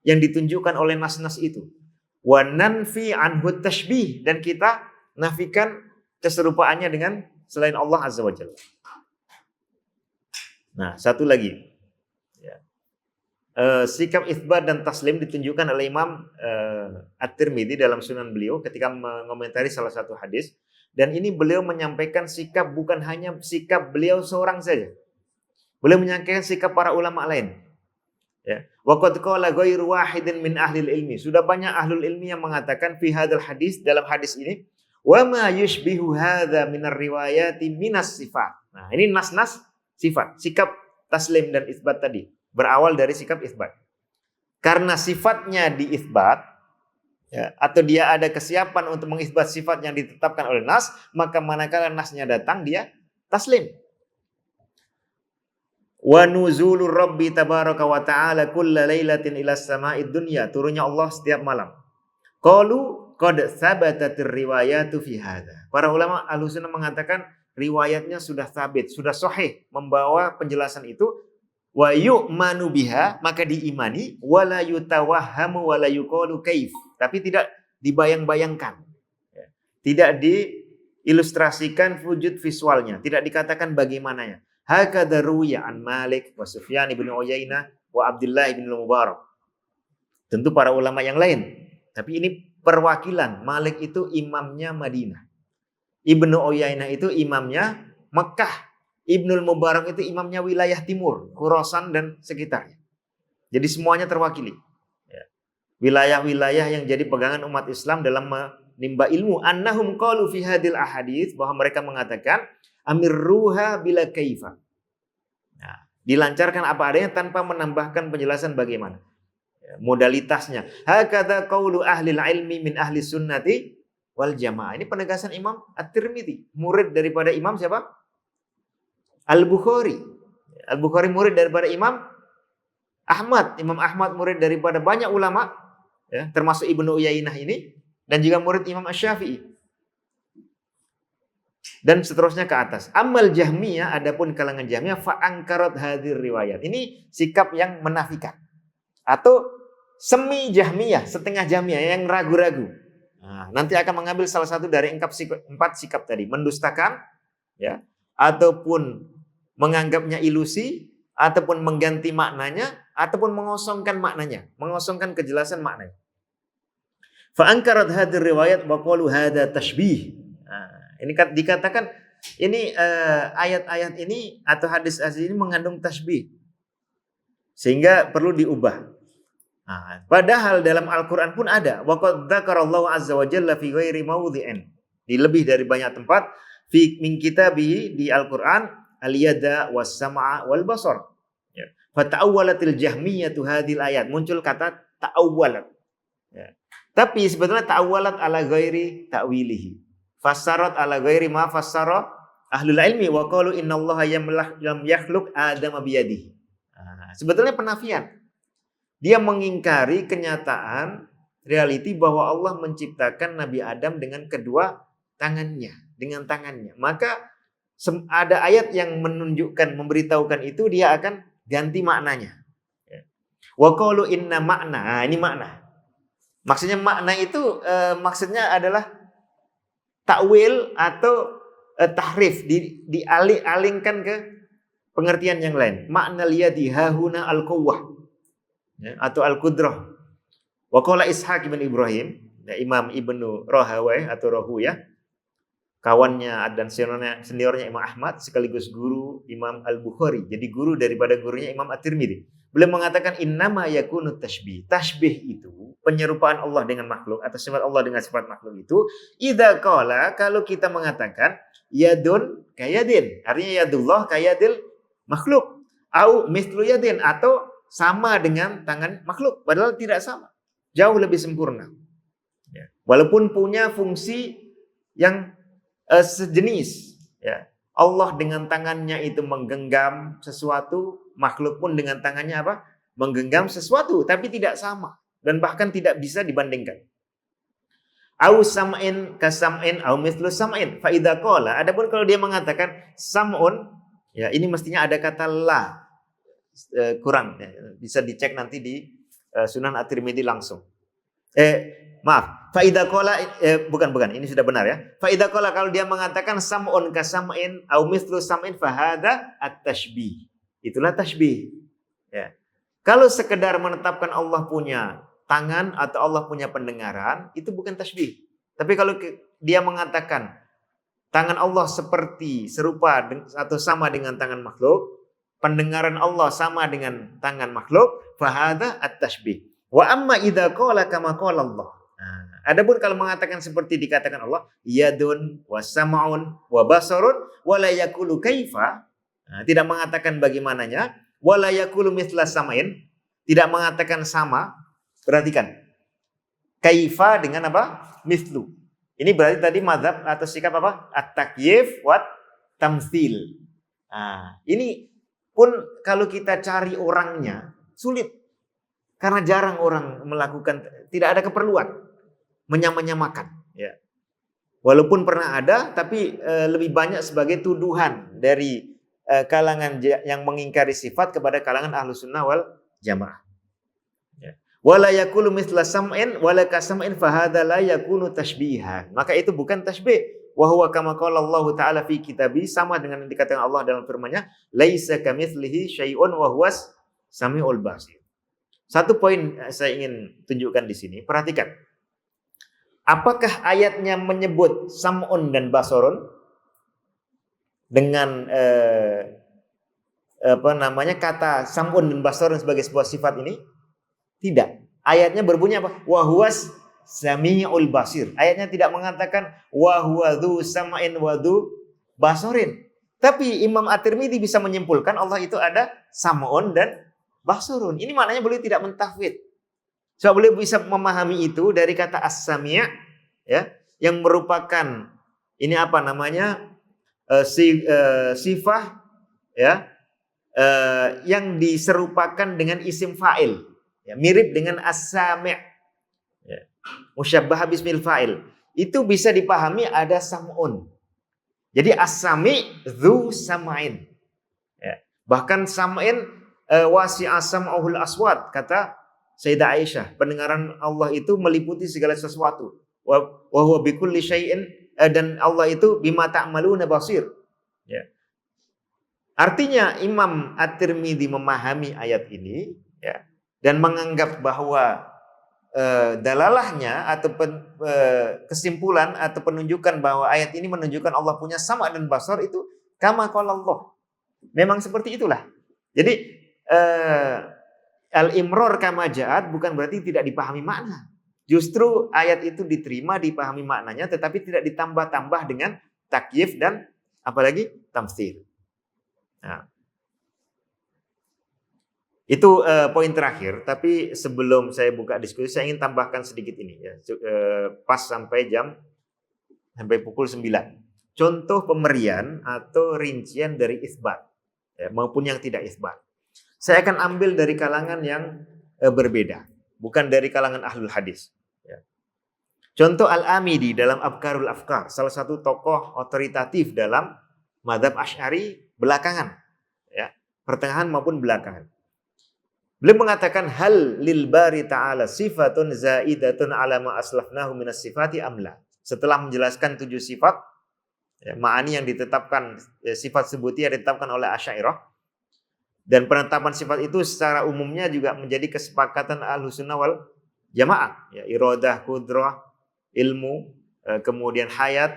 yang ditunjukkan oleh nas-nas itu. Wa nanfi anhu tashbih, dan kita nafikan keserupaannya dengan selain Allah azza wa jalla. Nah, satu lagi. Sikap itsbat dan taslim ditunjukkan oleh Imam At-Tirmidzi dalam Sunan beliau ketika mengomentari salah satu hadis, dan ini beliau menyampaikan sikap bukan hanya sikap beliau seorang saja. Beliau menyampaikan sikap para ulama lain. Ya. Wa qad qala ghairu wahidin min ahlil ilmi. Sudah banyak ahlul ilmi yang mengatakan fi hadzal hadis, dalam hadis ini, wa ma yushbihu hadza minar riwayati minas sifat. Nah, ini nas-nas sifat, sikap taslim dan itsbat tadi. Berawal dari sikap itsbat. Karena sifatnya diitsbat, ya, atau dia ada kesiapan untuk mengisbat sifat yang ditetapkan oleh nas, maka manakala nasnya datang dia taslim. Wa nuzulur rabbi tabaraka wa ta'ala kulla lailatin ila sama'id dunya, turunnya Allah setiap malam. Qalu qad thabatatir riwayatu fi hadza. Para ulama Ahlussunnah mengatakan riwayatnya sudah sabit, sudah sahih membawa penjelasan itu. Wa yu'manu biha, maka diimani, wala yutawahhamu wala yuqalu kaif, tapi tidak dibayang-bayangkan, tidak diilustrasikan wujud visualnya, tidak dikatakan bagaimananya. Hakadha ruwiya an Malik wa Sufyan ibn Uyainah wa Abdullah ibn Mubarak. Tentu para ulama yang lain, tapi ini perwakilan. Malik itu imamnya Madinah, Ibnu Uyainah itu imamnya Mekah, Ibnul Mubarak itu imamnya wilayah timur, Khurasan dan sekitarnya. Jadi semuanya terwakili. Ya. Wilayah-wilayah yang jadi pegangan umat Islam dalam menimba ilmu. Annahum qalu fi hadil ahadits, bahwa mereka mengatakan amirruha bila kaifa. Nah, dilancarkan apa adanya tanpa menambahkan penjelasan bagaimana. Ya, modalitasnya. Hakadha qaulu ahli ilmi min ahli sunnati wal jamaah. Ini penegasan Imam At-Tirmidzi, murid daripada Imam siapa? Al-Bukhari. Al-Bukhari murid daripada Imam Ahmad. Imam Ahmad murid daripada banyak ulama, ya, termasuk Ibnu Uyainah ini, dan juga murid Imam Asy-Syafi'i. Dan seterusnya ke atas. Amal Jahmiyah, adapun kalangan Jahmiyah, fa'angkarat hadir riwayat. Ini sikap yang menafikan. Atau semi Jahmiyah, setengah Jahmiyah yang ragu-ragu. Nah, nanti akan mengambil salah satu dari empat sikap tadi. Mendustakan, ya, ataupun menganggapnya ilusi, ataupun mengganti maknanya, ataupun mengosongkan maknanya, mengosongkan kejelasan maknanya. Fa ankarat hadhihi riwayat wa qalu hadza tashbih. Nah, ini dikatakan ini ayat-ayat ini atau hadis-hadis ini mengandung tasbih sehingga perlu diubah. Nah, padahal dalam Al-Qur'an pun ada wa qad dzakarallahu azza wa jalla fi ghairi mawdhi'in. Di lebih dari banyak tempat fi min kitabihi di Al-Qur'an al-yada was-sam'a wal basar. Ya. Fa ta'awwalatil jahmiyatu hadhil ayat. Muncul kata ta'awwalat. Ya. Tapi sebetulnya ta'awwalat ala ghairi ta'wilihi. Fassarat ala ghairi ma fassara ahlul ilmi wa qalu innallaha lam yakhluq adama biyadihi. Nah, sebetulnya penafian. Dia mengingkari kenyataan realiti bahwa Allah menciptakan Nabi Adam dengan kedua tangannya, dengan tangannya. Maka ada ayat yang menunjukkan, memberitahukan itu, dia akan ganti maknanya. Wa qalu inna makna. Nah, ini makna. Maksudnya makna itu maksudnya adalah takwil atau tahrif, dialingkan ke pengertian yang lain. Makna liyadi hahuna al-quwwah, ya, atau al-qudrah. Wa qala Ishaq bin Ibrahim, ya, Imam Ibnu Rahawai atau Rahuya, kawannya dan seniornya Imam Ahmad sekaligus guru Imam Al-Bukhari. Jadi guru daripada gurunya Imam At-Tirmidzi. Beliau mengatakan innama yakunu tashbih. Tashbih itu penyerupaan Allah dengan makhluk atau sifat Allah dengan sifat makhluk itu idza qala, kalau kita mengatakan yadun kayadin, artinya yadullah kayadil makhluk, au mithlu yadin, atau sama dengan tangan makhluk, padahal tidak sama, jauh lebih sempurna. Ya. Walaupun punya fungsi yang sejenis, ya. Allah dengan tangannya itu menggenggam sesuatu, makhluk pun dengan tangannya apa? Menggenggam sesuatu, tapi tidak sama dan bahkan tidak bisa dibandingkan. Au sam'in kasam'in au mithlu sam'in. Fa idza qala, adapun kalau dia mengatakan sam'un, ya ini mestinya ada kata la. Kurang, ya. Bisa dicek nanti di Sunan At-Tirmidzi langsung. Maaf, fa idza qala bukan, ini sudah benar ya. Fa idza qala, kalau dia mengatakan sam'un kasam'in au mithlu sam'in fa hadza at-tashbih. Itulah tashbih. Ya. Kalau sekedar menetapkan Allah punya tangan atau Allah punya pendengaran, itu bukan tashbih. Tapi kalau dia mengatakan tangan Allah serupa atau sama dengan tangan makhluk, pendengaran Allah sama dengan tangan makhluk, fa hadza at-tashbih. Wa amma idza qala kama qala Allah. Adapun kalau mengatakan seperti dikatakan Allah, yadun wa sam'un wa basarun wa la yaqulu kaifa, tidak mengatakan bagaimananya, wa la yaqulu mithla sam'in, tidak mengatakan sama. Perhatikan. Kaifa dengan apa? Mithlu. Ini berarti tadi mazhab atau sikap apa? At-takyif wa tamtsil. Ini pun kalau kita cari orangnya sulit. Karena jarang orang melakukan, tidak ada keperluan menyamakan, ya. Walaupun pernah ada, tapi lebih banyak sebagai tuduhan dari kalangan yang mengingkari sifat kepada kalangan Ahlus Sunnah wal Jamaah. Ya. Wala yaqulu mithla sam'in wala kasam'in fa hadza la yakunu tashbihan. Maka itu bukan tashbih. Wa huwa kama qala Allah Ta'ala fi kitabi, sama dengan yang dikatakan Allah dalam firman-Nya, laisa kamitslihi syai'un wa huwas samiul basir. Satu poin saya ingin tunjukkan di sini. Perhatikan. Apakah ayatnya menyebut sam'un dan basarun dengan kata sam'un dan basarun sebagai sebuah sifat ini? Tidak. Ayatnya berbunyi apa? Wa huwas samiul basir. Ayatnya tidak mengatakan wa huwa dzu sam'in wa dzu basarin. Tapi Imam At-Tirmidzi bisa menyimpulkan Allah itu ada sam'un dan basarun. Ini maknanya beliau tidak mentafwid. Sebab beliau bisa memahami itu dari kata as-sami', ya, yang merupakan ini apa namanya? Sifah, ya, yang diserupakan dengan isim fa'il, ya, mirip dengan as-sami', ya, musyabbah bismil fa'il. Itu bisa dipahami ada sam'un. Jadi as-sami' dzu sam'in. Ya. Bahkan sam'in wasi'a sam'uhul aswat, kata Sayyidah Aisyah, pendengaran Allah itu meliputi segala sesuatu. Wa huwa bikulli syai'in, dan Allah itu bima ta'maluna basir. Ya. Artinya Imam At-Tirmidzi memahami ayat ini, ya, dan menganggap bahwa dalalahnya atau kesimpulan atau penunjukan bahwa ayat ini menunjukkan Allah punya sama dan basar itu kama qala Allah. Memang seperti itulah. Jadi al-imrar kama ja'at bukan berarti tidak dipahami makna. Justru ayat itu diterima, dipahami maknanya, tetapi tidak ditambah-tambah dengan takyif dan apalagi tamtsil. Nah, itu poin terakhir. Tapi sebelum saya buka diskusi, saya ingin tambahkan sedikit ini ya, pas sampai pukul 9. Contoh pemberian atau rincian dari isbat ya, maupun yang tidak isbat. Saya akan ambil dari kalangan yang berbeda, bukan dari kalangan ahlul hadis. Ya. Contoh Al-Amidi dalam Afkarul Afkar, salah satu tokoh otoritatif dalam mazhab Asy'ari belakangan, ya, pertengahan maupun belakangan. Beliau mengatakan hal lil bari ta'ala sifatun zaidatun ala ma aslafnahu minas sifati amla. Setelah menjelaskan 7 sifat, ya, ma'ani yang ditetapkan, sifat subutiyah ditetapkan oleh Asy'ariyah. Dan penetapan sifat itu secara umumnya juga menjadi kesepakatan Ahlussunnah wal Jamaah, ya, iradah, qudrah, ilmu, kemudian hayat,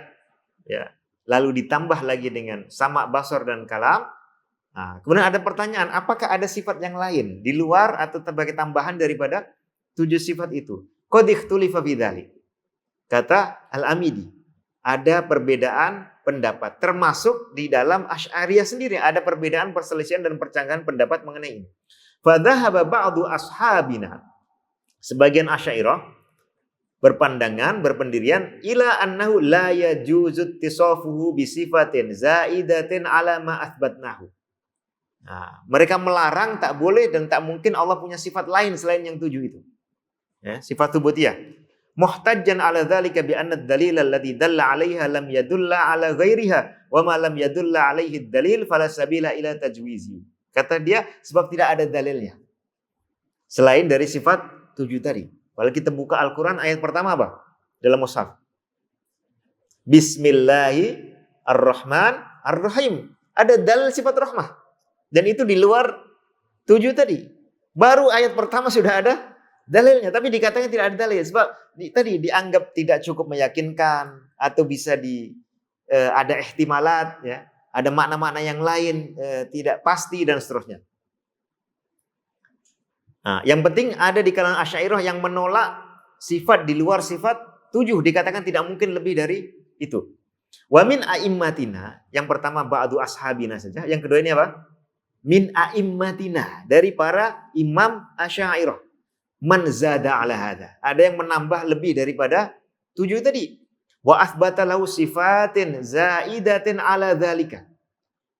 ya, lalu ditambah lagi dengan sama, basar dan kalam. Nah, kemudian ada pertanyaan, apakah ada sifat yang lain di luar atau sebagai tambahan daripada 7 sifat itu? Qad ikhtulifa fi dzalik. Kata Al-Amidi, ada perbedaan pendapat, termasuk di dalam Asy'ariyah sendiri ada perbedaan, perselisihan dan percanggahan pendapat mengenai ini. Fa dhahaba ba'du ashabina, sebagian Asy'ariyah berpendirian ila annahu la yajuzu ittisafuhu bi sifatin zaidatin ala ma athbatnahu. Nah, mereka melarang, tak boleh dan tak mungkin Allah punya sifat lain selain yang 7 itu. Ya, sifat subutiyah. Muhtajjan ala dzalika bi anna ad-dalil alladhi dalla 'alaiha lam yadulla 'ala ghairiha wa ma lam yadulla 'alaihi ad-dalil fala sabila ila tajwizi. Kata dia, sebab tidak ada dalilnya selain dari sifat 7 tadi. Kalau kita buka Al-Qur'an ayat pertama apa? Dalam mushaf. Bismillahirrahmanirrahim. Ada dalil sifat rahmah. Dan itu di luar 7 tadi. Baru ayat pertama sudah ada dalilnya. Tapi dikatakan tidak ada dalil. Sebab tadi dianggap tidak cukup meyakinkan. Atau bisa ada ihtimalat. Ya, ada makna-makna yang lain. Tidak pasti dan seterusnya. Nah, yang penting ada di kalangan Asy'ariyah yang menolak sifat di luar sifat 7. Dikatakan tidak mungkin lebih dari itu. Wa min a'immatina. Yang pertama ba'du ashabina saja. Yang kedua ini apa? Min a'immatina, dari para imam Asy'ariyah. Man zada ala hadha. Ada yang menambah lebih daripada 7 tadi. Wa athbata lahu sifatin zaidatin ala dzalika.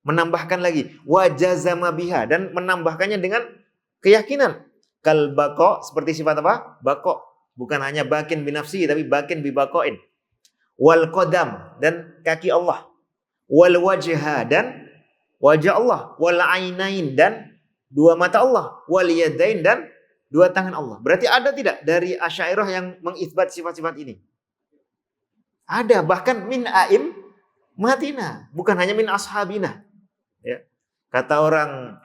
Menambahkan lagi wa jazama biha, dan menambahkannya dengan keyakinan. Kal baqa, seperti sifat apa? Baqa. Bukan hanya bakin binafsi tapi bakin bi baqain. Wal qadam, dan kaki Allah. Wal wajha, dan wajah Allah, wal ainain, dan 2 mata Allah, wal yadain, dan 2 tangan Allah. Berarti ada tidak dari Asy'ariyah yang mengisbat sifat-sifat ini? Ada, bahkan min a'im matina, bukan hanya min ashabina. Ya. Kata orang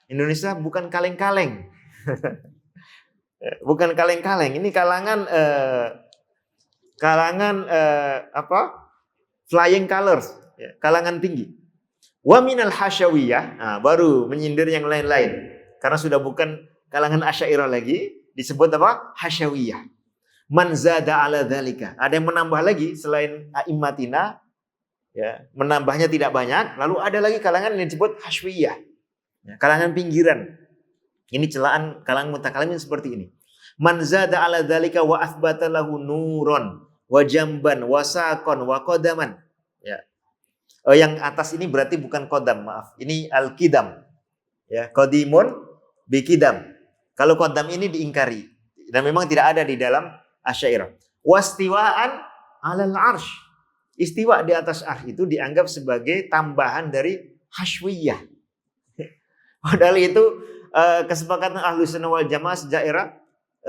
Indonesia, bukan kaleng-kaleng. Bukan kaleng-kaleng, ini kalangan flying colors, ya, kalangan tinggi. Wa minal hasyawiyah, nah, baru menyindir yang lain-lain. Karena sudah bukan kalangan Asy'ariyah lagi, disebut apa? Hasyawiyah. Man zada ala dzalika. Ada yang menambah lagi selain a'immatina, ya, menambahnya tidak banyak. Lalu ada lagi kalangan yang disebut hasyawiyah, ya, kalangan pinggiran. Ini celaan kalangan mutakalimin seperti ini. Man zada ala dzalika wa athbata lahu nuron wa jamban wa saqan wa qadaman. Ya. Yang atas ini berarti bukan qadam, maaf. Ini al-qidam. Ya, qadimun bi qidam. Kalau qadam ini diingkari dan memang tidak ada di dalam Asy'ariyah. Wastiwaan 'alal 'arsy. Istiwa di atas arsy itu dianggap sebagai tambahan dari hasyawiyah. Padahal itu kesepakatan Ahlussunnah wal Jamaah sejak era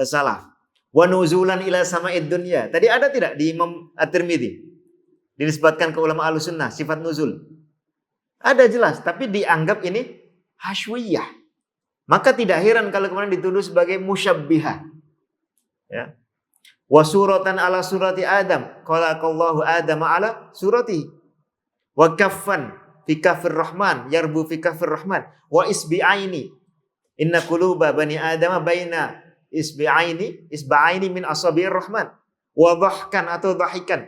salaf. Wa nuzulan ila sama'id dunya. Tadi ada tidak di Imam At-Tirmidzi? Dinisbatkan ke ulama Ahlussunnah sifat nuzul. Ada jelas, tapi dianggap ini hasyawiyah. Maka tidak heran kalau kemudian dituduh sebagai musyabbihah. Ya. Wa suratan ala surati Adam. Khalaqallahu Adama ala surati. Wa kaffan fi kaffir rahman yarbu fi kaffir rahman wa isbi'aini. Inna quluba bani Adama baina isba'aini min asabi'ir rahman. Wa dhahkan atau dhahikan.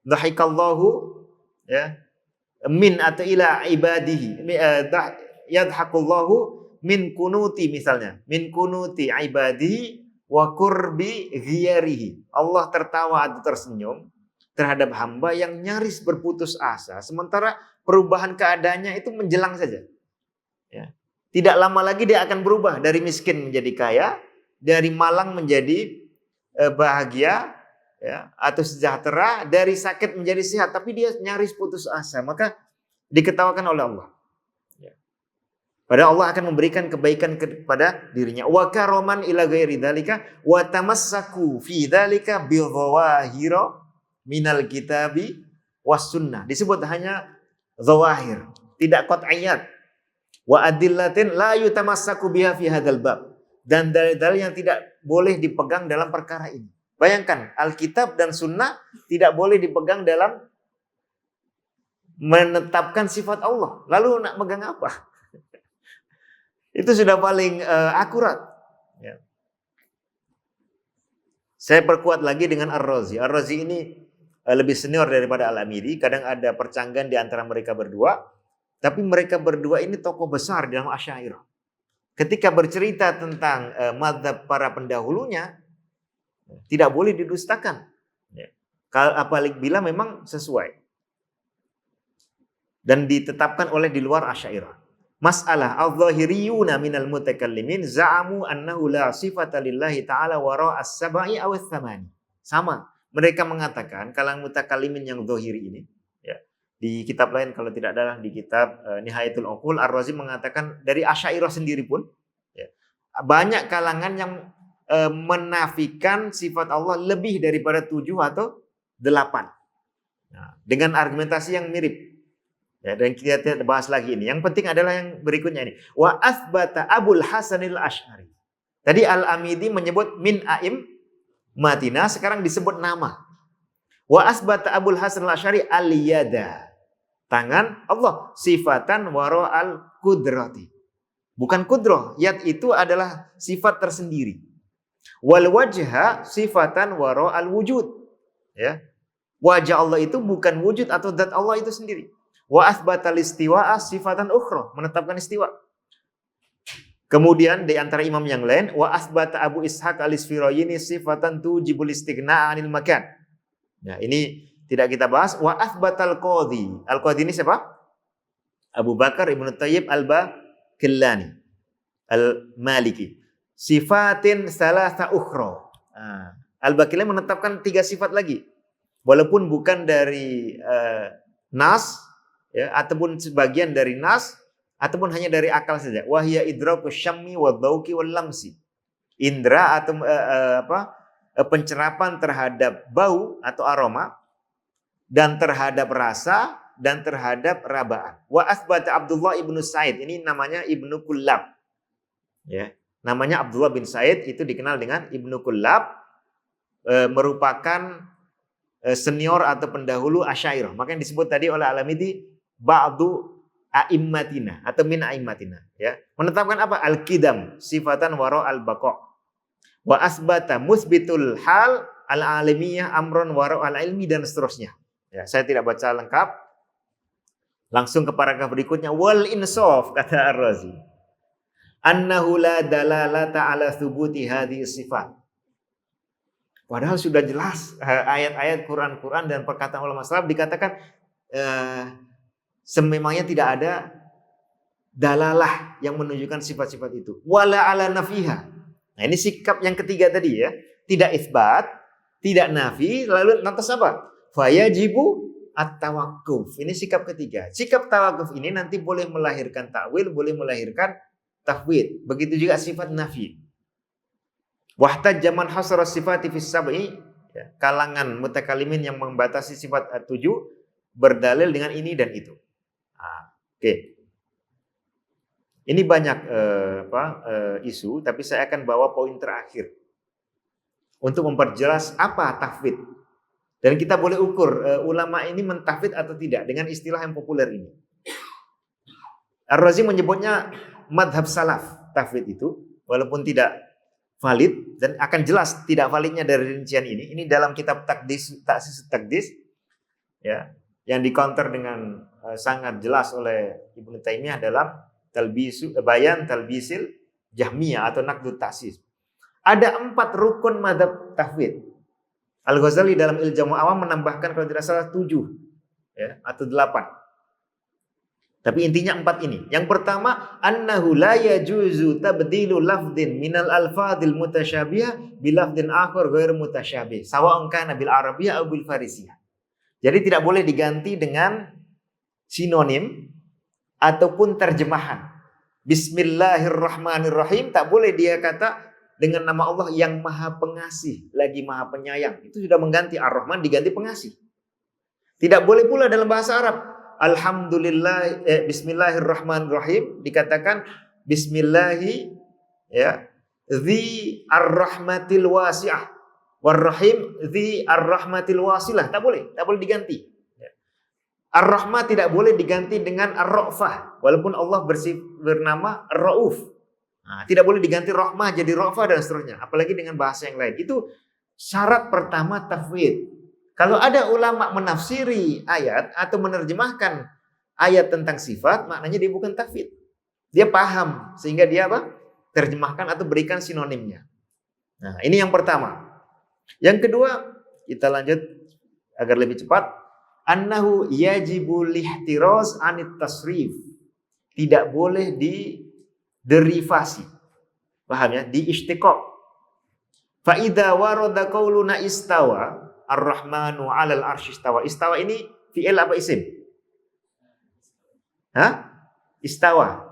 Dhahikallahu ya min atau ila ibadihi yadhakullahu min kunuti misalnya min kunuti ibadihi wa qurbi ghiyarihi. Allah tertawa atau tersenyum terhadap hamba yang nyaris berputus asa sementara perubahan keadaannya itu menjelang saja ya. Tidak lama lagi dia akan berubah dari miskin menjadi kaya, dari malang menjadi bahagia ya, atau sejahtera, dari sakit menjadi sehat, tapi dia nyaris putus asa, maka diketawakan oleh Allah. Ya. Padahal Allah akan memberikan kebaikan kepada dirinya. Wa karoman ila ghairi dzalika wa tamassaku fi dzalika bi dhawahira minal kitabi was sunnah. Disebut hanya zawahir, tidak qat'iyat. Wa adillatin la yutamassaku biha fi hadzal bab. Dan dalil-dalil yang tidak boleh dipegang dalam perkara ini. Bayangkan, Alkitab dan Sunnah tidak boleh dipegang dalam menetapkan sifat Allah. Lalu nak pegang apa? Itu sudah paling akurat. Ya. Saya perkuat lagi dengan Ar-Razi. Ar-Razi ini lebih senior daripada Al-Amidi. Kadang ada percanggahan di antara mereka berdua. Tapi mereka berdua ini tokoh besar dalam Asy'ariyah. Ketika bercerita tentang mazhab para pendahulunya, tidak boleh didustakan. Ya. Apalagi bila memang sesuai. Dan ditetapkan oleh di luar Asy'ariyah. Mas'alah al-zahiriyuna minal mutakallimin za'amu annahu la sifata lillahi ta'ala wara as-sab'i aw ats-tsamani. Sama. Mereka mengatakan kalangan mutakallimin yang zahiri ini, ya. Di kitab lain kalau tidak ada di kitab Nihayatul Uqul, Ar-Razi mengatakan dari Asy'ariyah sendiri pun ya, banyak kalangan yang menafikan sifat Allah lebih daripada 7 atau 8. Nah, dengan argumentasi yang mirip. Ya, dan kita bahas lagi ini. Yang penting adalah yang berikutnya ini. Wa athbata Abul Hasanil Asy'ari. Tadi Al-Amidi menyebut min aim matina, sekarang disebut nama. Wa asbata Abul Hasan Al-Asy'ari al-yada. Tangan Allah sifatan wara al-qudrati. Bukan kudrah, yad itu adalah sifat tersendiri. Wal wajha sifatan wara al-wujud. Ya. Wajah Allah itu bukan wujud atau zat Allah itu sendiri. Wa asbatal istiwa'a sifatan ukhra, menetapkan istiwa. Kemudian di antara imam yang lain, wa asbata Abu Ishaq al-Isfirayini sifatan tujibul istighna'a 'anil makan. Nah, ini tidak kita bahas. Wa asbatal qadhi. Al-Qadhi ini siapa? Abu Bakar Ibnu Thayyib Al-Baqillani Al-Maliki. Sifatin salasa ukhra. Al-Baqillani menetapkan 3 sifat lagi. Walaupun bukan dari nas, ya, ataupun sebagian dari nas, ataupun hanya dari akal saja. Wahya idraku syammi wa dhauqi wal lamsi. Indra atau pencerapan terhadap bau atau aroma, dan terhadap rasa, dan terhadap rabaan. Wa asbata Abdullah ibnu Sa'id, ini namanya Ibnu Kullab. Ya, namanya Abdullah bin Sa'id, itu dikenal dengan Ibnu Kullab, merupakan senior atau pendahulu Asy'ariyah. Makanya disebut tadi oleh Al-Amidi ba'du a'immatina atau min a'immatina, ya. Menetapkan apa? Al-qidam, sifatan wara al-baqa. Wa asbata musbitul hal al-alimiyah amron wara al-ilmi, dan seterusnya. Ya, saya tidak baca lengkap. Langsung ke paragraf berikutnya. Wal insaf, kata Ar-Razi, annahu la dalalata ala thubuti hadhihi sifat. Padahal sudah jelas ayat-ayat Quran dan perkataan ulama salaf dikatakan sememangnya tidak ada dalalah yang menunjukkan sifat-sifat itu. Wala ala nafiha. Nah, ini sikap yang ketiga tadi, ya. Tidak isbat, tidak nafi, lalu lantas apa? Fayajibu at-tawakkuf. Ini sikap ketiga. Sikap tawakuf ini nanti boleh melahirkan takwil, boleh melahirkan tafwid. Begitu juga sifat nafi. Wahtaj zaman hasara sifati fis sab'i, ya, kalangan mutakalimin yang membatasi sifat 7 berdalil dengan ini dan itu. Oke. Ini banyak isu, tapi saya akan bawa poin terakhir. untuk memperjelas apa tafwid. Dan kita boleh ukur ulama ini mentafwid atau tidak dengan istilah yang populer ini. Ar-Razi menyebutnya madhab salaf tafwid itu, walaupun tidak valid dan akan jelas tidak validnya dari rincian ini. Ini dalam kitab Ta'sis Taqdis ya, yang di-counter dengan sangat jelas oleh Ibnu Taimiyah dalam Bayan Talbisil Jahmiyah atau Naqdut Ta'sis. Ada 4 rukun madhab tafwid. Al-Ghazali dalam Iljamul Awam menambahkan kalau tidak salah 7 ya, atau 8. Tapi intinya 4 ini. Yang pertama, annahu la yajuzu tabdilu lafdhin minal alfadhil mutasyabihah bi lafdhin akhar ghair mutasyabih, sawa'un kana bil arabiyyah aw bil farisiyah. Jadi tidak boleh diganti dengan sinonim ataupun terjemahan. Bismillahirrahmanirrahim tak boleh dia kata dengan nama Allah yang Maha Pengasih lagi Maha Penyayang. Itu sudah mengganti Ar-Rahman diganti Pengasih. Tidak boleh pula dalam bahasa Arab Alhamdulillah Bismillahirrahmanirrahim dikatakan Bismillahi ya Dzi ar-rahmatil wasi'ah warrahim Dzi ar-rahmatil wasilah. Tak boleh diganti. Ar-Rahmah tidak boleh diganti dengan Ar-Ra'fah walaupun Allah bernama Ar-Ra'uf. Nah, tidak boleh diganti rahmah jadi ra'fah dan seterusnya, apalagi dengan bahasa yang lain. Itu syarat pertama tafwid. Kalau ada ulama menafsiri ayat atau menerjemahkan ayat tentang sifat, maknanya dia bukan tafwid. Dia paham sehingga dia terjemahkan atau berikan sinonimnya. Nah, ini yang pertama. Yang kedua, kita lanjut agar lebih cepat. Annahu yajibul ihtiraz anit tasrif. Tidak boleh derivasi. Paham ya? Di istiqaq. Fa idza warada qauluna istawa ar-rahmanu 'alal arsy istawa. Istawa ini fi'il apa isim? Hah? Istawa.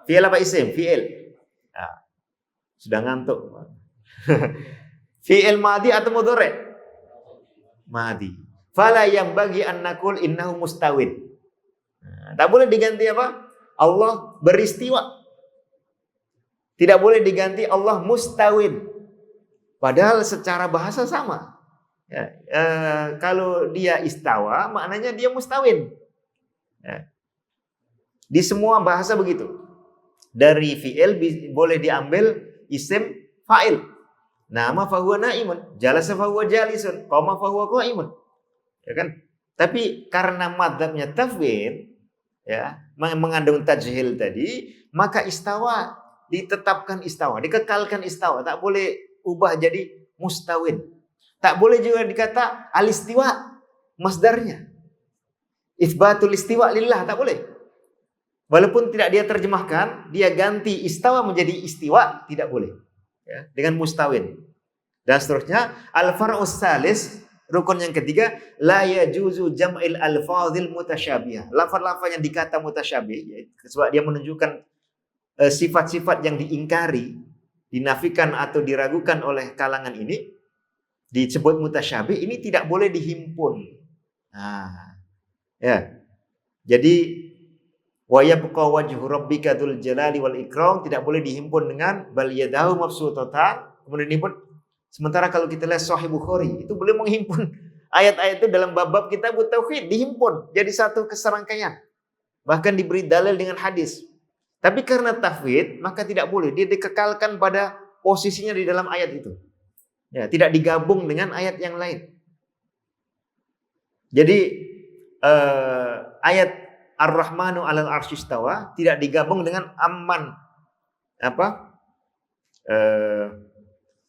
Fi'il apa isim? Fi'il. Nah, sudah ngantuk. Fi'il madhi atau mudhari'? Madhi. Fala yang bagi an naqul innahu mustawin. Nah, tak boleh diganti apa? Allah beristiwa. Tidak boleh diganti Allah mustawin. Padahal secara bahasa sama. Ya, kalau dia istawa, maknanya dia mustawin. Ya. Di semua bahasa begitu. Dari fi'il boleh diambil isim fa'il. Nama fahuwa na'imun, jalasa fahuwa jalisun, qama fahuwa qa'imun. Ya kan? Tapi karena madzhabnya tafwid, ya, mengandung tajhil tadi, maka istawa ditetapkan istawa, dikekalkan istawa, tak boleh ubah jadi mustawin. Tak boleh juga dikata al-istiwa masdarnya. Itsbatul istiwa lillah, tak boleh. Walaupun tidak dia terjemahkan, dia ganti istawa menjadi istiwa, tidak boleh. Ya, dengan mustawin. Dan seterusnya, al-far'us salis, rukun yang ketiga, la yajuzu jam'il alfadhil mutasyabihah. Lafaz-lafaz yang dikata mutasyabih, sebab dia menunjukkan sifat-sifat yang diingkari, dinafikan atau diragukan oleh kalangan ini, disebut mutasyabih, ini tidak boleh dihimpun. Nah, ya. Jadi wa yabqa wajhu rabbika dzul jalali wal ikram tidak boleh dihimpun dengan bal yadahu mabsutatan, kemudian dihimpun. Sementara kalau kita lihat Sahih Bukhari, itu boleh menghimpun ayat-ayat itu dalam bab-bab kitab tauhid, dihimpun jadi satu keserangkaian. Bahkan diberi dalil dengan hadis. Tapi karena tafwid, maka tidak boleh. Dia dikekalkan pada posisinya di dalam ayat itu. Ya, tidak digabung dengan ayat yang lain. Jadi ayat Ar-Rahmanu 'alal arsy istawa tidak digabung dengan amman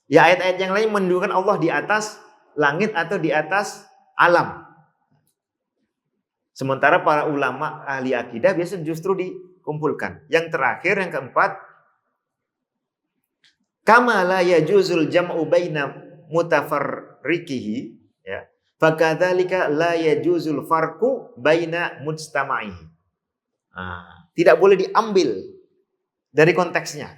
ya ayat-ayat yang lain menunjukkan Allah di atas langit atau di atas alam. Sementara para ulama ahli akidah biasa justru dikumpulkan. Yang terakhir, yang keempat, kama la yajuzul jam'u baina mutafarriqihi, ya. Fakadzalika la yajuzul farqu baina mujtama'ihi. Tidak boleh diambil dari konteksnya.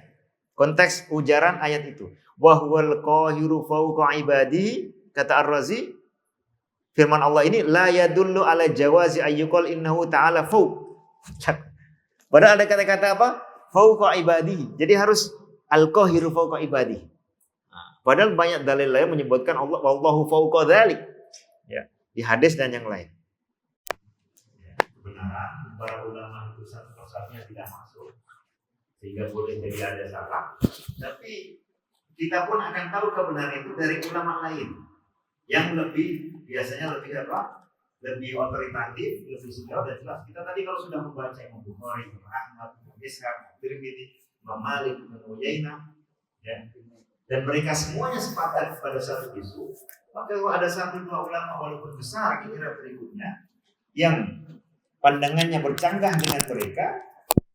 Konteks ujaran ayat itu. Wa huwal qahiru fawqa ibadihi, kata Ar-Razi, firman Allah ini la yadullu ala jawazi ayyuqal innahu ta'ala fawq. Padahal ada kata-kata apa? Fawqa ibadihi. Jadi harus al-qahiru fawqa ibadihi. Padahal banyak dalil lain menyebutkan Allah wallahu fauqa dzalik. Ya, di hadis dan yang lain. Ya, kebenaran para ulama itu satu persatunya tidak masuk, sehingga boleh jadi ada salah. Tapi kita pun akan tahu kebenaran itu dari ulama lain yang biasanya lebih apa? Lebih otoritatif, lebih senior dan jelas. Kita tadi kalau sudah membaca Imam Bukhari, Imam Ahmad, Imam Ishaq, Tirmidzi, Imam Malik, Imam Uyainah, ya, dan mereka semuanya sepakat pada satu isu, maka kalau ada satu dua ulama walaupun besar kira berikutnya yang pandangannya bercanggah dengan mereka,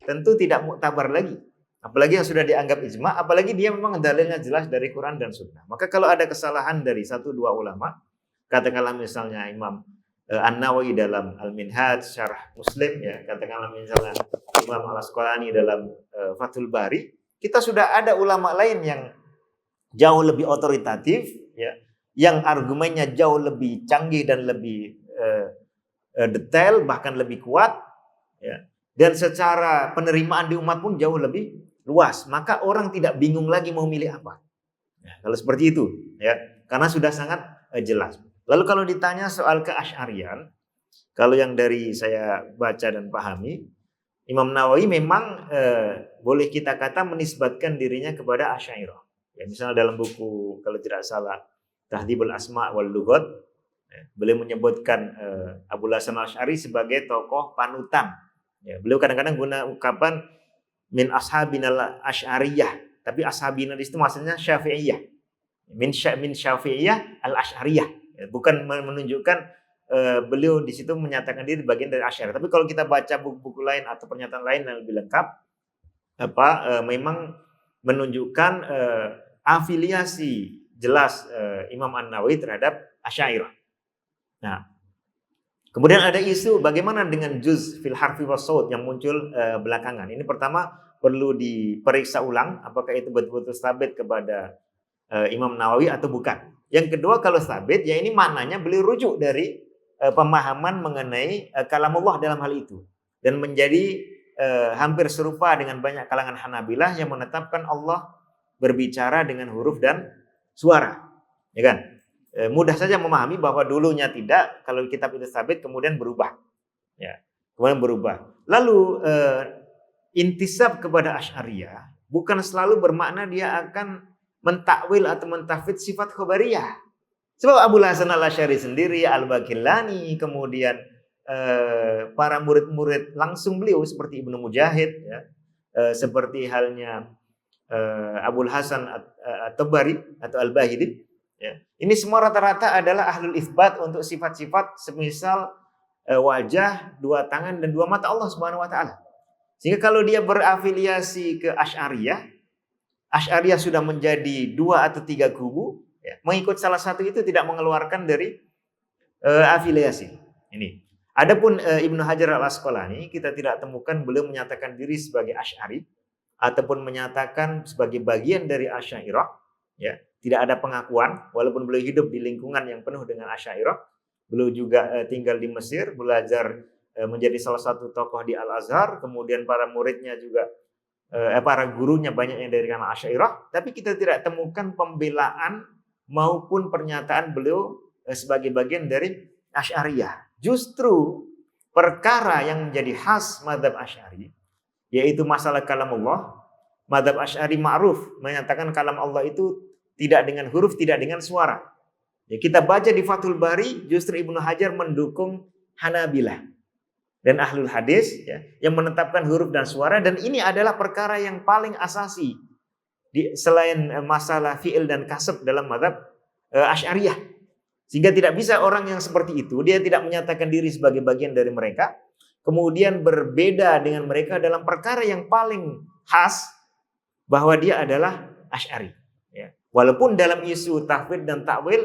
tentu tidak muktabar lagi. Apalagi yang sudah dianggap ijma, apalagi dia memang dalilnya jelas dari Quran dan Sunnah. Maka kalau ada kesalahan dari satu dua ulama, katakanlah misalnya Imam An-Nawawi dalam Al-Minhaj Syarah Muslim, ya, katakanlah misalnya Imam Al-Asqalani dalam Fathul Bari, kita sudah ada ulama lain yang jauh lebih otoritatif, ya, yang argumennya jauh lebih canggih dan lebih detail, bahkan lebih kuat, ya, dan secara penerimaan di umat pun jauh lebih luas, maka orang tidak bingung lagi mau milih apa. Ya, kalau seperti itu, ya, karena sudah sangat jelas. Lalu kalau ditanya soal keasy'ariyan, kalau yang dari saya baca dan pahami, Imam Nawawi memang boleh kita kata menisbatkan dirinya kepada Asy'ariyah. Ya, misalnya dalam buku kalau tidak salah Tahdhibul Asma' wal Lughat, ya, beliau menyebutkan Abul Hasan Asy'ari sebagai tokoh panutan. Ya, beliau kadang-kadang guna ungkapan min ashabinal asy'ariyah, tapi ashabina di situ maksudnya syafi'iyah. Min syafi'iyah al asy'ariyah. Ya, bukan menunjukkan beliau di situ menyatakan diri bagian dari Asy'ariyah. Tapi kalau kita baca buku-buku lain atau pernyataan lain yang lebih lengkap, memang menunjukkan afiliasi jelas Imam An-Nawawi terhadap Asy'ariyah. Nah, kemudian ada isu bagaimana dengan juz fil harfi was shaut yang muncul belakangan. Ini pertama perlu diperiksa ulang apakah itu betul-betul sabit kepada Imam Nawawi atau bukan. Yang kedua, kalau sabit, ya ini maknanya beliau rujuk dari pemahaman mengenai kalamullah dalam hal itu, dan menjadi hampir serupa dengan banyak kalangan Hanabilah yang menetapkan Allah berbicara dengan huruf dan suara, ya kan? Mudah saja memahami bahwa dulunya tidak, kalau kitab itu sabit kemudian berubah, ya, kemudian berubah. Lalu intisab kepada Asy'ariyah bukan selalu bermakna dia akan mentakwil atau mentafid sifat khobariyah. Sebab Abul Hasan Al-Asy'ari sendiri, Al-Baqillani, kemudian para murid-murid langsung beliau seperti Ibnu Mujahid, ya, seperti halnya Abul Hasan At-Tabari atau Al-Bahili, ya. Ini semua rata-rata adalah ahlul itsbat untuk sifat-sifat semisal wajah, dua tangan dan dua mata Allah Subhanahu wa taala. Sehingga kalau dia berafiliasi ke Asy'ariyah, Asy'ariyah sudah menjadi dua atau tiga kubu, ya, mengikut salah satu itu tidak mengeluarkan dari afiliasi. Ini. Adapun Ibnu Hajar Al-Asqalani, kita tidak temukan beliau menyatakan diri sebagai Asy'ari ataupun menyatakan sebagai bagian dari Asy'ariyah, ya. Tidak ada pengakuan, walaupun beliau hidup di lingkungan yang penuh dengan Asy'ariyah. Beliau juga tinggal di Mesir, belajar menjadi salah satu tokoh di Al-Azhar, kemudian para muridnya juga para gurunya banyak yang dari kalangan Asy'ariyah, tapi kita tidak temukan pembelaan maupun pernyataan beliau sebagai bagian dari Asy'ariyah. Justru perkara yang menjadi khas mazhab Asy'ari, yaitu masalah kalamullah, mazhab Asy'ari ma'ruf menyatakan kalam Allah itu tidak dengan huruf, tidak dengan suara. Ya, kita baca di Fathul Bari, justru Ibnu Hajar mendukung Hanabilah dan ahlul hadis, ya, yang menetapkan huruf dan suara, dan ini adalah perkara yang paling asasi selain masalah fi'il dan kasab dalam mazhab Asy'ariyah. Sehingga tidak bisa orang yang seperti itu, dia tidak menyatakan diri sebagai bagian dari mereka, kemudian berbeda dengan mereka dalam perkara yang paling khas bahwa dia adalah Asy'ari, ya. Walaupun dalam isu tahfidz dan takwil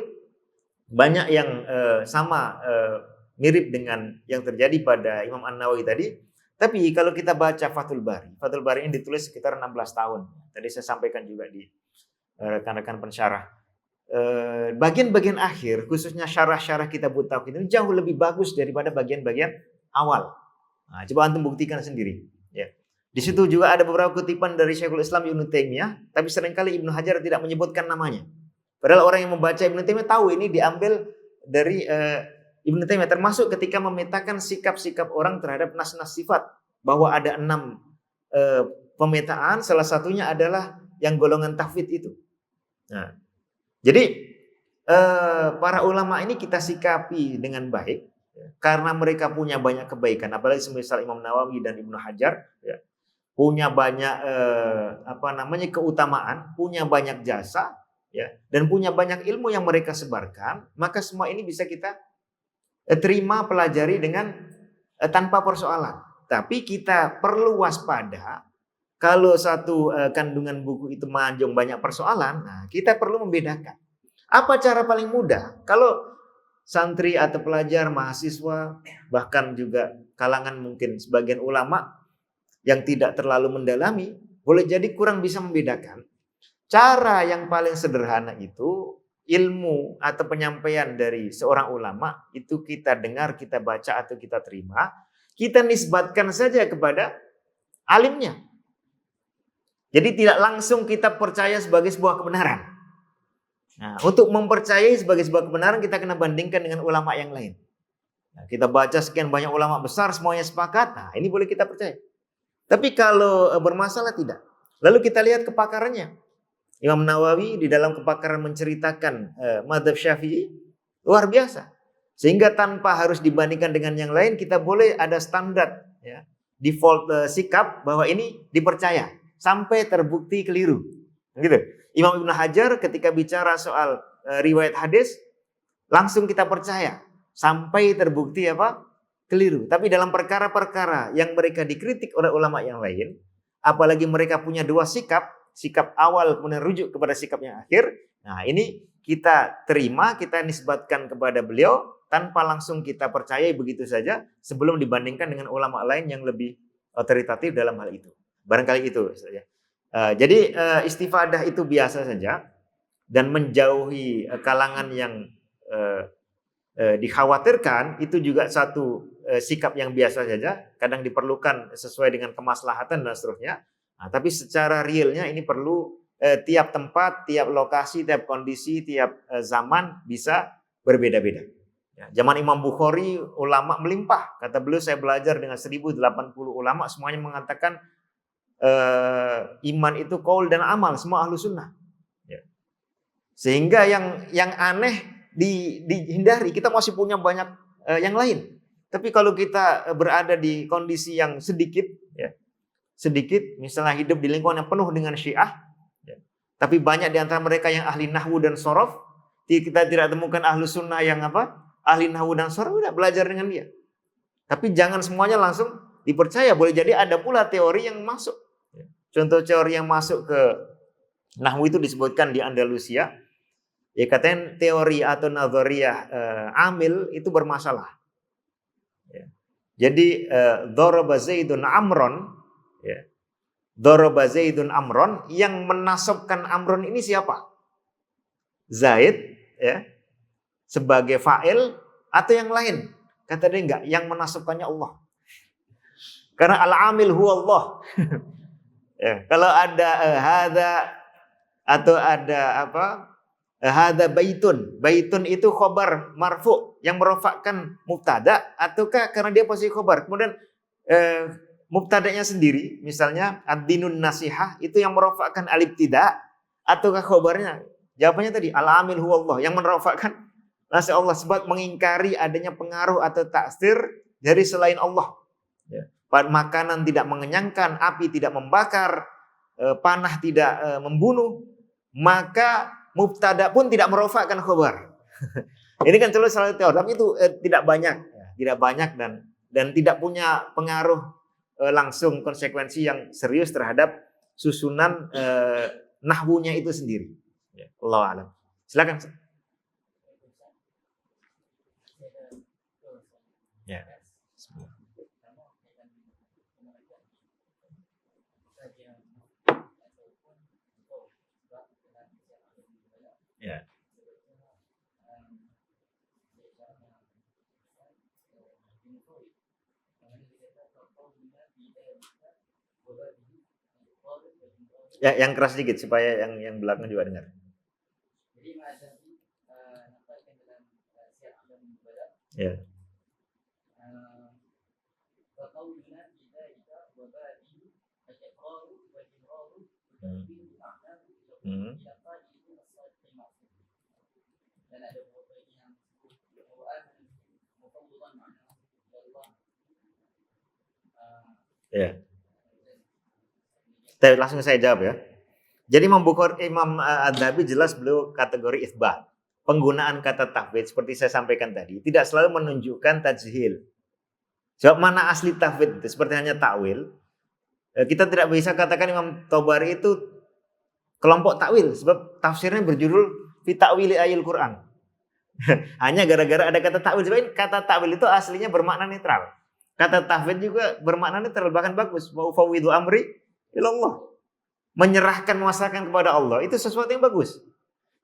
banyak yang mirip dengan yang terjadi pada Imam An-Nawawi tadi. Tapi kalau kita baca Fathul Bari ini ditulis sekitar 16 tahun. Tadi saya sampaikan juga di rekan-rekan pensyarah. Bagian-bagian akhir, khususnya syarah-syarah kitab tauhid ini jauh lebih bagus daripada bagian-bagian awal. Nah, coba antum buktikan sendiri. Ya. Di situ juga ada beberapa kutipan dari Syekhul Islam Ibnu Taimiyah, tapi seringkali Ibnu Hajar tidak menyebutkan namanya. Padahal orang yang membaca Ibnu Taimiyah tahu ini diambil dari Ibnu Taimiyah, termasuk ketika memetakan sikap-sikap orang terhadap nas-nas sifat, bahwa ada 6 pemetaan, salah satunya adalah yang golongan tafwid itu. Nah, jadi para ulama ini kita sikapi dengan baik karena mereka punya banyak kebaikan, apalagi semisal Imam Nawawi dan Ibnu Hajar, ya, punya banyak keutamaan, punya banyak jasa, ya, dan punya banyak ilmu yang mereka sebarkan, maka semua ini bisa kita terima, pelajari dengan tanpa persoalan. Tapi kita perlu waspada kalau satu kandungan buku itu mengandung banyak persoalan. Nah, kita perlu membedakan. Apa cara paling mudah? Kalau santri atau pelajar, mahasiswa, bahkan juga kalangan mungkin sebagian ulama yang tidak terlalu mendalami, boleh jadi kurang bisa membedakan. Cara yang paling sederhana itu, ilmu atau penyampaian dari seorang ulama itu kita dengar, kita baca atau kita terima, kita nisbatkan saja kepada alimnya. Jadi tidak langsung kita percaya sebagai sebuah kebenaran. Nah, untuk mempercayai sebagai sebuah kebenaran kita kena bandingkan dengan ulama yang lain. Nah, kita baca sekian banyak ulama besar semuanya sepakat, nah ini boleh kita percaya. Tapi kalau bermasalah tidak. Lalu kita lihat kepakarannya. Imam Nawawi di dalam kepakaran menceritakan mazhab Syafi'i luar biasa. Sehingga tanpa harus dibandingkan dengan yang lain, kita boleh ada standar, ya, default sikap bahwa ini dipercaya sampai terbukti keliru. Gitu. Imam Ibnu Hajar ketika bicara soal riwayat hadis langsung kita percaya sampai terbukti keliru. Tapi dalam perkara-perkara yang mereka dikritik oleh ulama yang lain, apalagi mereka punya dua sikap awal kemudian rujuk kepada sikap yang akhir. Nah, ini kita terima, kita nisbatkan kepada beliau tanpa langsung kita percayai begitu saja sebelum dibandingkan dengan ulama lain yang lebih otoritatif dalam hal itu. Barangkali itu saja. Jadi istifadah itu biasa saja dan menjauhi kalangan yang dikhawatirkan itu juga satu sikap yang biasa saja. Kadang diperlukan sesuai dengan kemaslahatan dan seterusnya. Nah, tapi secara realnya ini perlu tiap tempat, tiap lokasi, tiap kondisi, tiap zaman bisa berbeda-beda. Ya, zaman Imam Bukhari ulama melimpah. Kata beliau, saya belajar dengan 1080 ulama, semuanya mengatakan iman itu qaul dan amal, semua ahlu sunnah. Ya. Sehingga yang aneh dihindari. Kita masih punya banyak yang lain. Tapi kalau kita berada di kondisi yang sedikit, ya, sedikit, misalnya hidup di lingkungan yang penuh dengan Syiah, ya, tapi banyak di antara mereka yang ahli nahwu dan sorof, kita tidak temukan ahlu sunnah yang ahli nahwu dan sorof, udah belajar dengan dia. Tapi jangan semuanya langsung dipercaya. Boleh jadi ada pula teori yang masuk. Contoh teori yang masuk ke nahwu itu disebutkan di Andalusia. Ya, katanya teori atau nazariyah amil itu bermasalah. Ya. Jadi daraba Zaidun Amron, ya. Daraba Zaidun Amron, yang menasabkan Amron ini siapa? Zaid, ya, sebagai fa'il atau yang lain? Kata dia enggak, yang menasabkannya Allah. Karena al-amil huwa Allah. Ya, kalau ada hadza atau ada hadza baitun. Baitun itu khobar marfu yang merofakkan mubtada, ataukah karena dia posisi khobar. Kemudian mubtadanya sendiri, misalnya ad-dinun nasihah itu yang merofakkan al-ibtida, ataukah khobarnya? Jawabannya tadi al-amil huwa Allah, yang merofakkan nasih Allah, sebab mengingkari adanya pengaruh atau taksir dari selain Allah. Ya. Makanan tidak mengenyangkan, api tidak membakar, panah tidak membunuh, maka mubtada pun tidak merofakkan khobar. Ini kan selalu salah teori, tapi itu tidak banyak dan tidak punya pengaruh langsung konsekuensi yang serius terhadap susunan nahwunya itu sendiri. Ya, Allahu a'lam. Silakan. Ya. Ya. Ya, yang keras sedikit supaya yang belakang juga dengar. Jadi Ya. Ya. Langsung saya jawab ya. Jadi Imam Adz-Dzahabi jelas beliau kategori itsbat. Penggunaan kata tahwid seperti saya sampaikan tadi tidak selalu menunjukkan tajhil. Sebab mana asli tahwid itu seperti hanya takwil. Kita tidak bisa katakan Imam Tabari itu kelompok takwil sebab tafsirnya berjudul Fi Ta'wili Ayil Quran. Hanya gara-gara ada kata takwil. Sebab kata takwil itu aslinya bermakna netral. Kata tahwid juga bermakna netral, bahkan bagus. Wa ufawwidu amri ilallah. Menyerahkan, memasrahkan kepada Allah itu sesuatu yang bagus.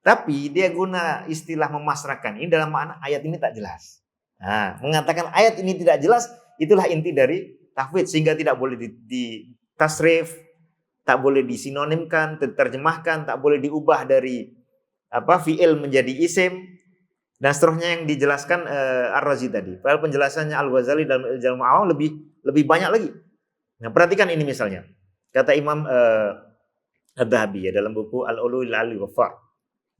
Tapi dia guna istilah memasrahkan ini dalam makna ayat ini tak jelas. Nah, mengatakan ayat ini tidak jelas, itulah inti dari tahwid, sehingga tidak boleh ditasrif, tak boleh disinonimkan, diterjemahkan, tak boleh diubah dari fi'il menjadi isim dan seterusnya yang dijelaskan Ar-Razi tadi. Padahal penjelasannya Al-Ghazali dalam Ijazul Ma'awam lebih banyak lagi. Nah, perhatikan ini misalnya. Kata Imam Adz-Dzahabi ya dalam buku Al-Ulul Al-Ghaffar.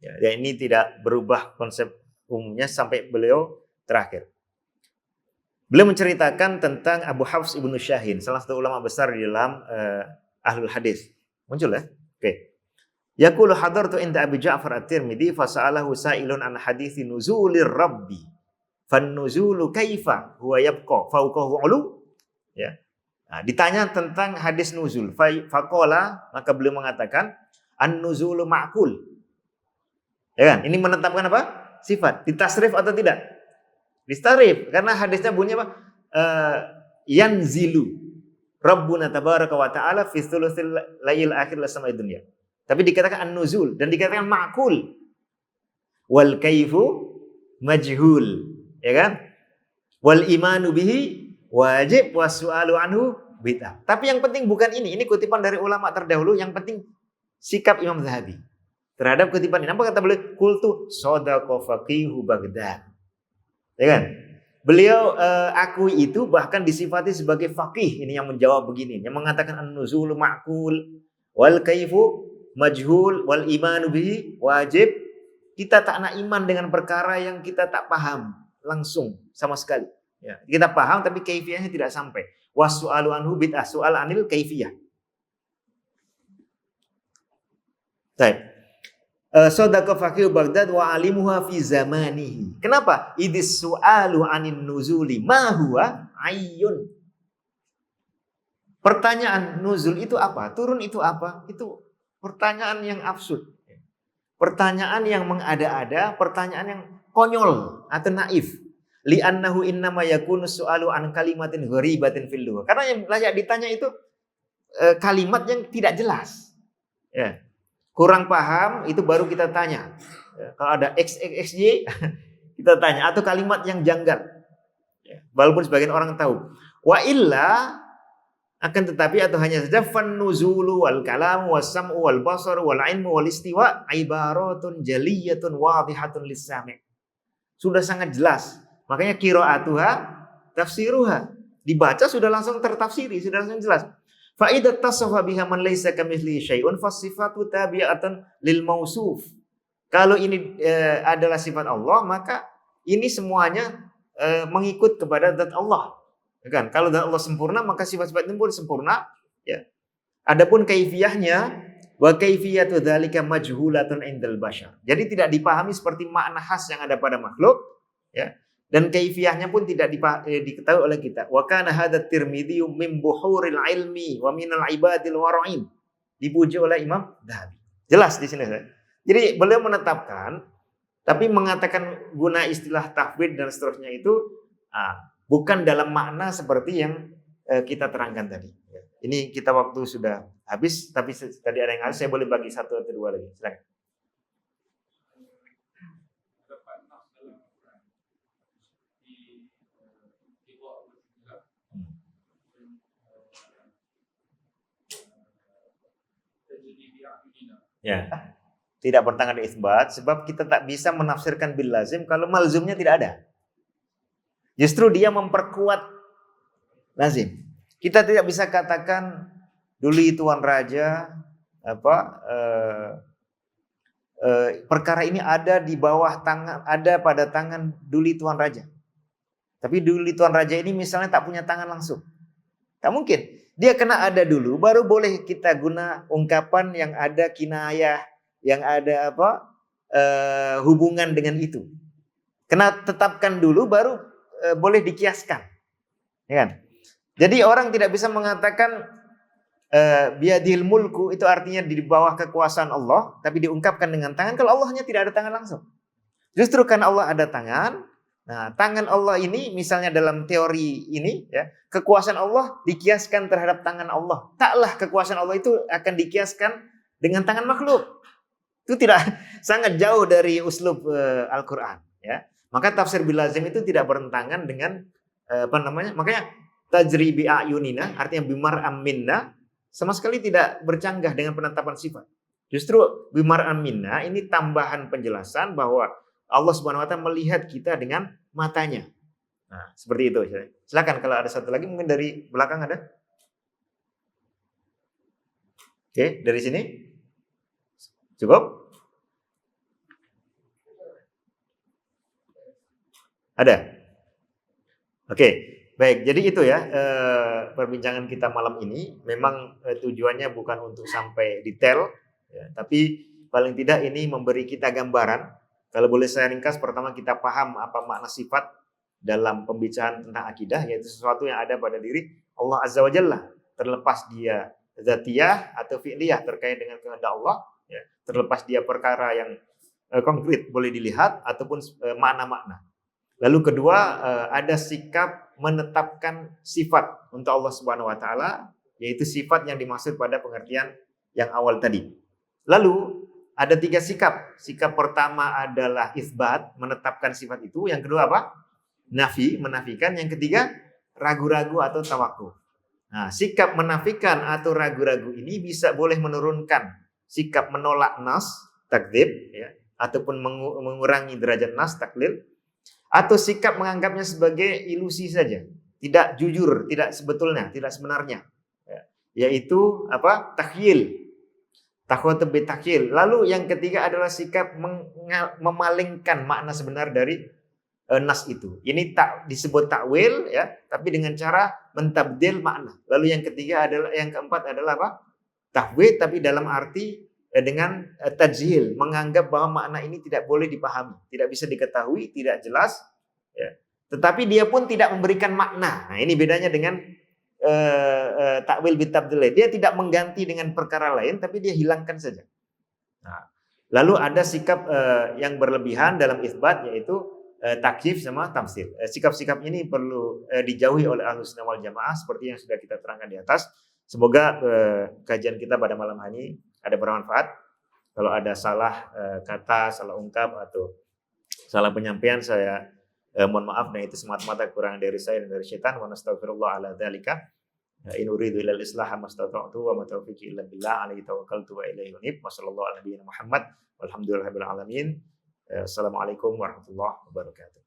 Ya, ini tidak berubah konsep umumnya sampai beliau terakhir. Beliau menceritakan tentang Abu Hafs Ibnu Syahin, salah satu ulama besar di dalam Ahlul Hadis. Muncul ya? Oke. Yaqulu hadartu inda Abi Ja'far At-Tirmidzi fa sa'alahu sa'ilun an hadithi nuzulir rabbi. Fan nuzulu kaifa huwa yabqa fawqahu 'ulu? Ya. Nah, ditanya tentang hadis nuzul. Faqala, maka beliau mengatakan an-nuzulu ma'kul. Ya kan? Ini menetapkan apa? Sifat. Ditasrif atau tidak? Ditasrif karena hadisnya bunyi apa? Yanzilu Rabbuna tabaraka wa ta'ala fi thulutsil lail akhir samai dunya. Tapi dikatakan an-nuzul dan dikatakan ma'kul. Wal kaifu majhul, ya kan? Wal imanu bihi wajib wasu'alu anhu bid'ah. Tapi yang penting bukan ini. Ini kutipan dari ulama terdahulu. Yang penting sikap Imam Zahabi terhadap kutipan ini. Apa kata beliau? Qultu shadaqa faqihu Baghdad. Ya kan? Beliau akui itu bahkan disifati sebagai faqih. Ini yang menjawab begini. Yang mengatakan an-nuzulu ma'kul wal kaifu majhul wal imanu bihi wajib. Kita tak nak iman dengan perkara yang kita tak paham langsung sama sekali. Ya, kita paham tapi kaifiyahnya tidak sampai. Wasu'alu anhu bid'ah, soal anil kaifiyah. Baik. Sadaqa faqih Baghdad wa alimuha fi zamanihi. Kenapa? Idis su'alu anin nuzuli ma huwa ayyun. Pertanyaan nuzul itu apa? Turun itu apa? Itu pertanyaan yang absurd. Pertanyaan yang mengada-ada, pertanyaan yang konyol atau naif. Li'annahu innama yakunu su'alu an kalimatin gharibatin fil lugha. Karena yang layak ditanya itu kalimat yang tidak jelas. Ya. Kurang paham itu baru kita tanya. Ya. Kalau ada XXY kita tanya atau kalimat yang janggal. Ya. Walaupun sebagian orang tahu. Wa illa akan tetapi atau hanya saja fan nuzulu wal kalam was sam'u wal basar wal ilmu wal istiwa ibaratun jaliyatun wadihatun lis-sami'. Sudah sangat jelas. Makanya qiraatuha tafsiruha. Dibaca sudah langsung tertafsiri, sudah langsung jelas. Fa idza tasafa biha man laysa kamitslihi syai'un fasifatu tabi'atan lil mausuf. Kalau ini adalah sifat Allah, maka ini semuanya mengikut kepada zat Allah. Kan? Kalau zat Allah sempurna, maka sifat-sifat itu pun sempurna, ya. Adapun kaifiyahnya wa kaifiyatu dzalika majhulatun indal bashar. Jadi tidak dipahami seperti makna khas yang ada pada makhluk, ya. Dan kaifiyahnya pun tidak diketahui oleh kita. Wa kana hadza Tirmidzi min buhuril ilmi wa minal ibadil wara'in. Dipuji oleh Imam Zahabi. Jelas di sini. Jadi beliau menetapkan, tapi mengatakan guna istilah tahwid dan seterusnya itu bukan dalam makna seperti yang kita terangkan tadi. Ini kita waktu sudah habis, tapi tadi ada yang harus saya boleh bagi satu atau dua lagi. Silakan. Ya, tidak bertentangan dengan isbat sebab kita tak bisa menafsirkan bil lazim kalau malzumnya tidak ada. Justru dia memperkuat lazim. Kita tidak bisa katakan duli tuan raja perkara ini ada di bawah tangan, ada pada tangan duli tuan raja. Tapi duli tuan raja ini misalnya tak punya tangan langsung. Tak mungkin. Dia kena ada dulu, baru boleh kita guna ungkapan yang ada kinayah, yang ada hubungan dengan itu. Kena tetapkan dulu, baru boleh dikiaskan. Ya kan? Jadi orang tidak bisa mengatakan biadil mulku itu artinya di bawah kekuasaan Allah, tapi diungkapkan dengan tangan kalau Allahnya tidak ada tangan langsung. Justru karena Allah ada tangan, nah tangan Allah ini misalnya dalam teori ini ya, kekuasaan Allah dikiaskan terhadap tangan Allah. Taklah kekuasaan Allah itu akan dikiaskan dengan tangan makhluk. Itu tidak sangat jauh dari uslub Al-Qur'an ya. Maka tafsir bil lazim itu tidak bertentangan dengan makanya tajri bi ayunina artinya bimar minna sama sekali tidak bercanggah dengan penetapan sifat. Justru bimar minna ini tambahan penjelasan bahwa Allah Subhanahu wa taala melihat kita dengan matanya. Nah, seperti itu. Silakan kalau ada satu lagi mungkin dari belakang ada. Oke, dari sini. Cukup? Ada? Oke, baik. Jadi itu ya perbincangan kita malam ini. Memang tujuannya bukan untuk sampai detail, ya, tapi paling tidak ini memberi kita gambaran. Kalau boleh saya ringkas, pertama kita paham apa makna sifat dalam pembicaraan tentang akidah, yaitu sesuatu yang ada pada diri Allah Azza wa Jalla. Terlepas dia zatiyah atau fi'liyah terkait dengan kehendak Allah, ya, terlepas dia perkara yang konkret boleh dilihat ataupun makna-makna. Lalu kedua, ada sikap menetapkan sifat untuk Allah Subhanahu wa taala, yaitu sifat yang dimaksud pada pengertian yang awal tadi. Lalu ada 3 sikap. Sikap pertama adalah isbat, menetapkan sifat itu. Yang kedua apa? Nafi, menafikan. Yang ketiga, ragu-ragu atau tawakuf. Nah, sikap menafikan atau ragu-ragu ini bisa boleh menurunkan sikap menolak nas, takdzib, ya, ataupun mengurangi derajat nas, taklil. Atau sikap menganggapnya sebagai ilusi saja, tidak jujur, tidak sebetulnya, tidak sebenarnya, ya. Yaitu apa? Takhyil, takhwatub bitakhil. Lalu yang ketiga adalah sikap memalingkan makna sebenar dari nas itu. Ini tak disebut takwil ya, tapi dengan cara mentabdil makna. Lalu yang ketiga adalah, yang keempat adalah apa? Tahwid, tapi dalam arti dengan tajhil, menganggap bahwa makna ini tidak boleh dipahami, tidak bisa diketahui, tidak jelas, ya. Tetapi dia pun tidak memberikan makna. Nah, ini bedanya dengan takwil bitabdil. Dia tidak mengganti dengan perkara lain, tapi dia hilangkan saja. Nah, lalu ada sikap yang berlebihan dalam isbat, yaitu takyif sama tamtsil. Sikap-sikap ini perlu dijauhi oleh Ahlus Sunnah wal Jamaah seperti yang sudah kita terangkan di atas. Semoga kajian kita pada malam hari ini ada bermanfaat. Kalau ada salah kata, salah ungkap atau salah penyampaian, saya mohon maaf, dan itu semata-mata kekurangan dari saya dan dari syaitan. Wa nastaghfirullah ala dzalika. In uridu ilal islah mastata'tu wa ma taufiqi illa billah, alaihi tawakkaltu wa ilaihi unib. Wassallallahu ala nabiyyina Muhammad walhamdulillahirabbil alamin. Assalamualaikum warahmatullahi wabarakatuh.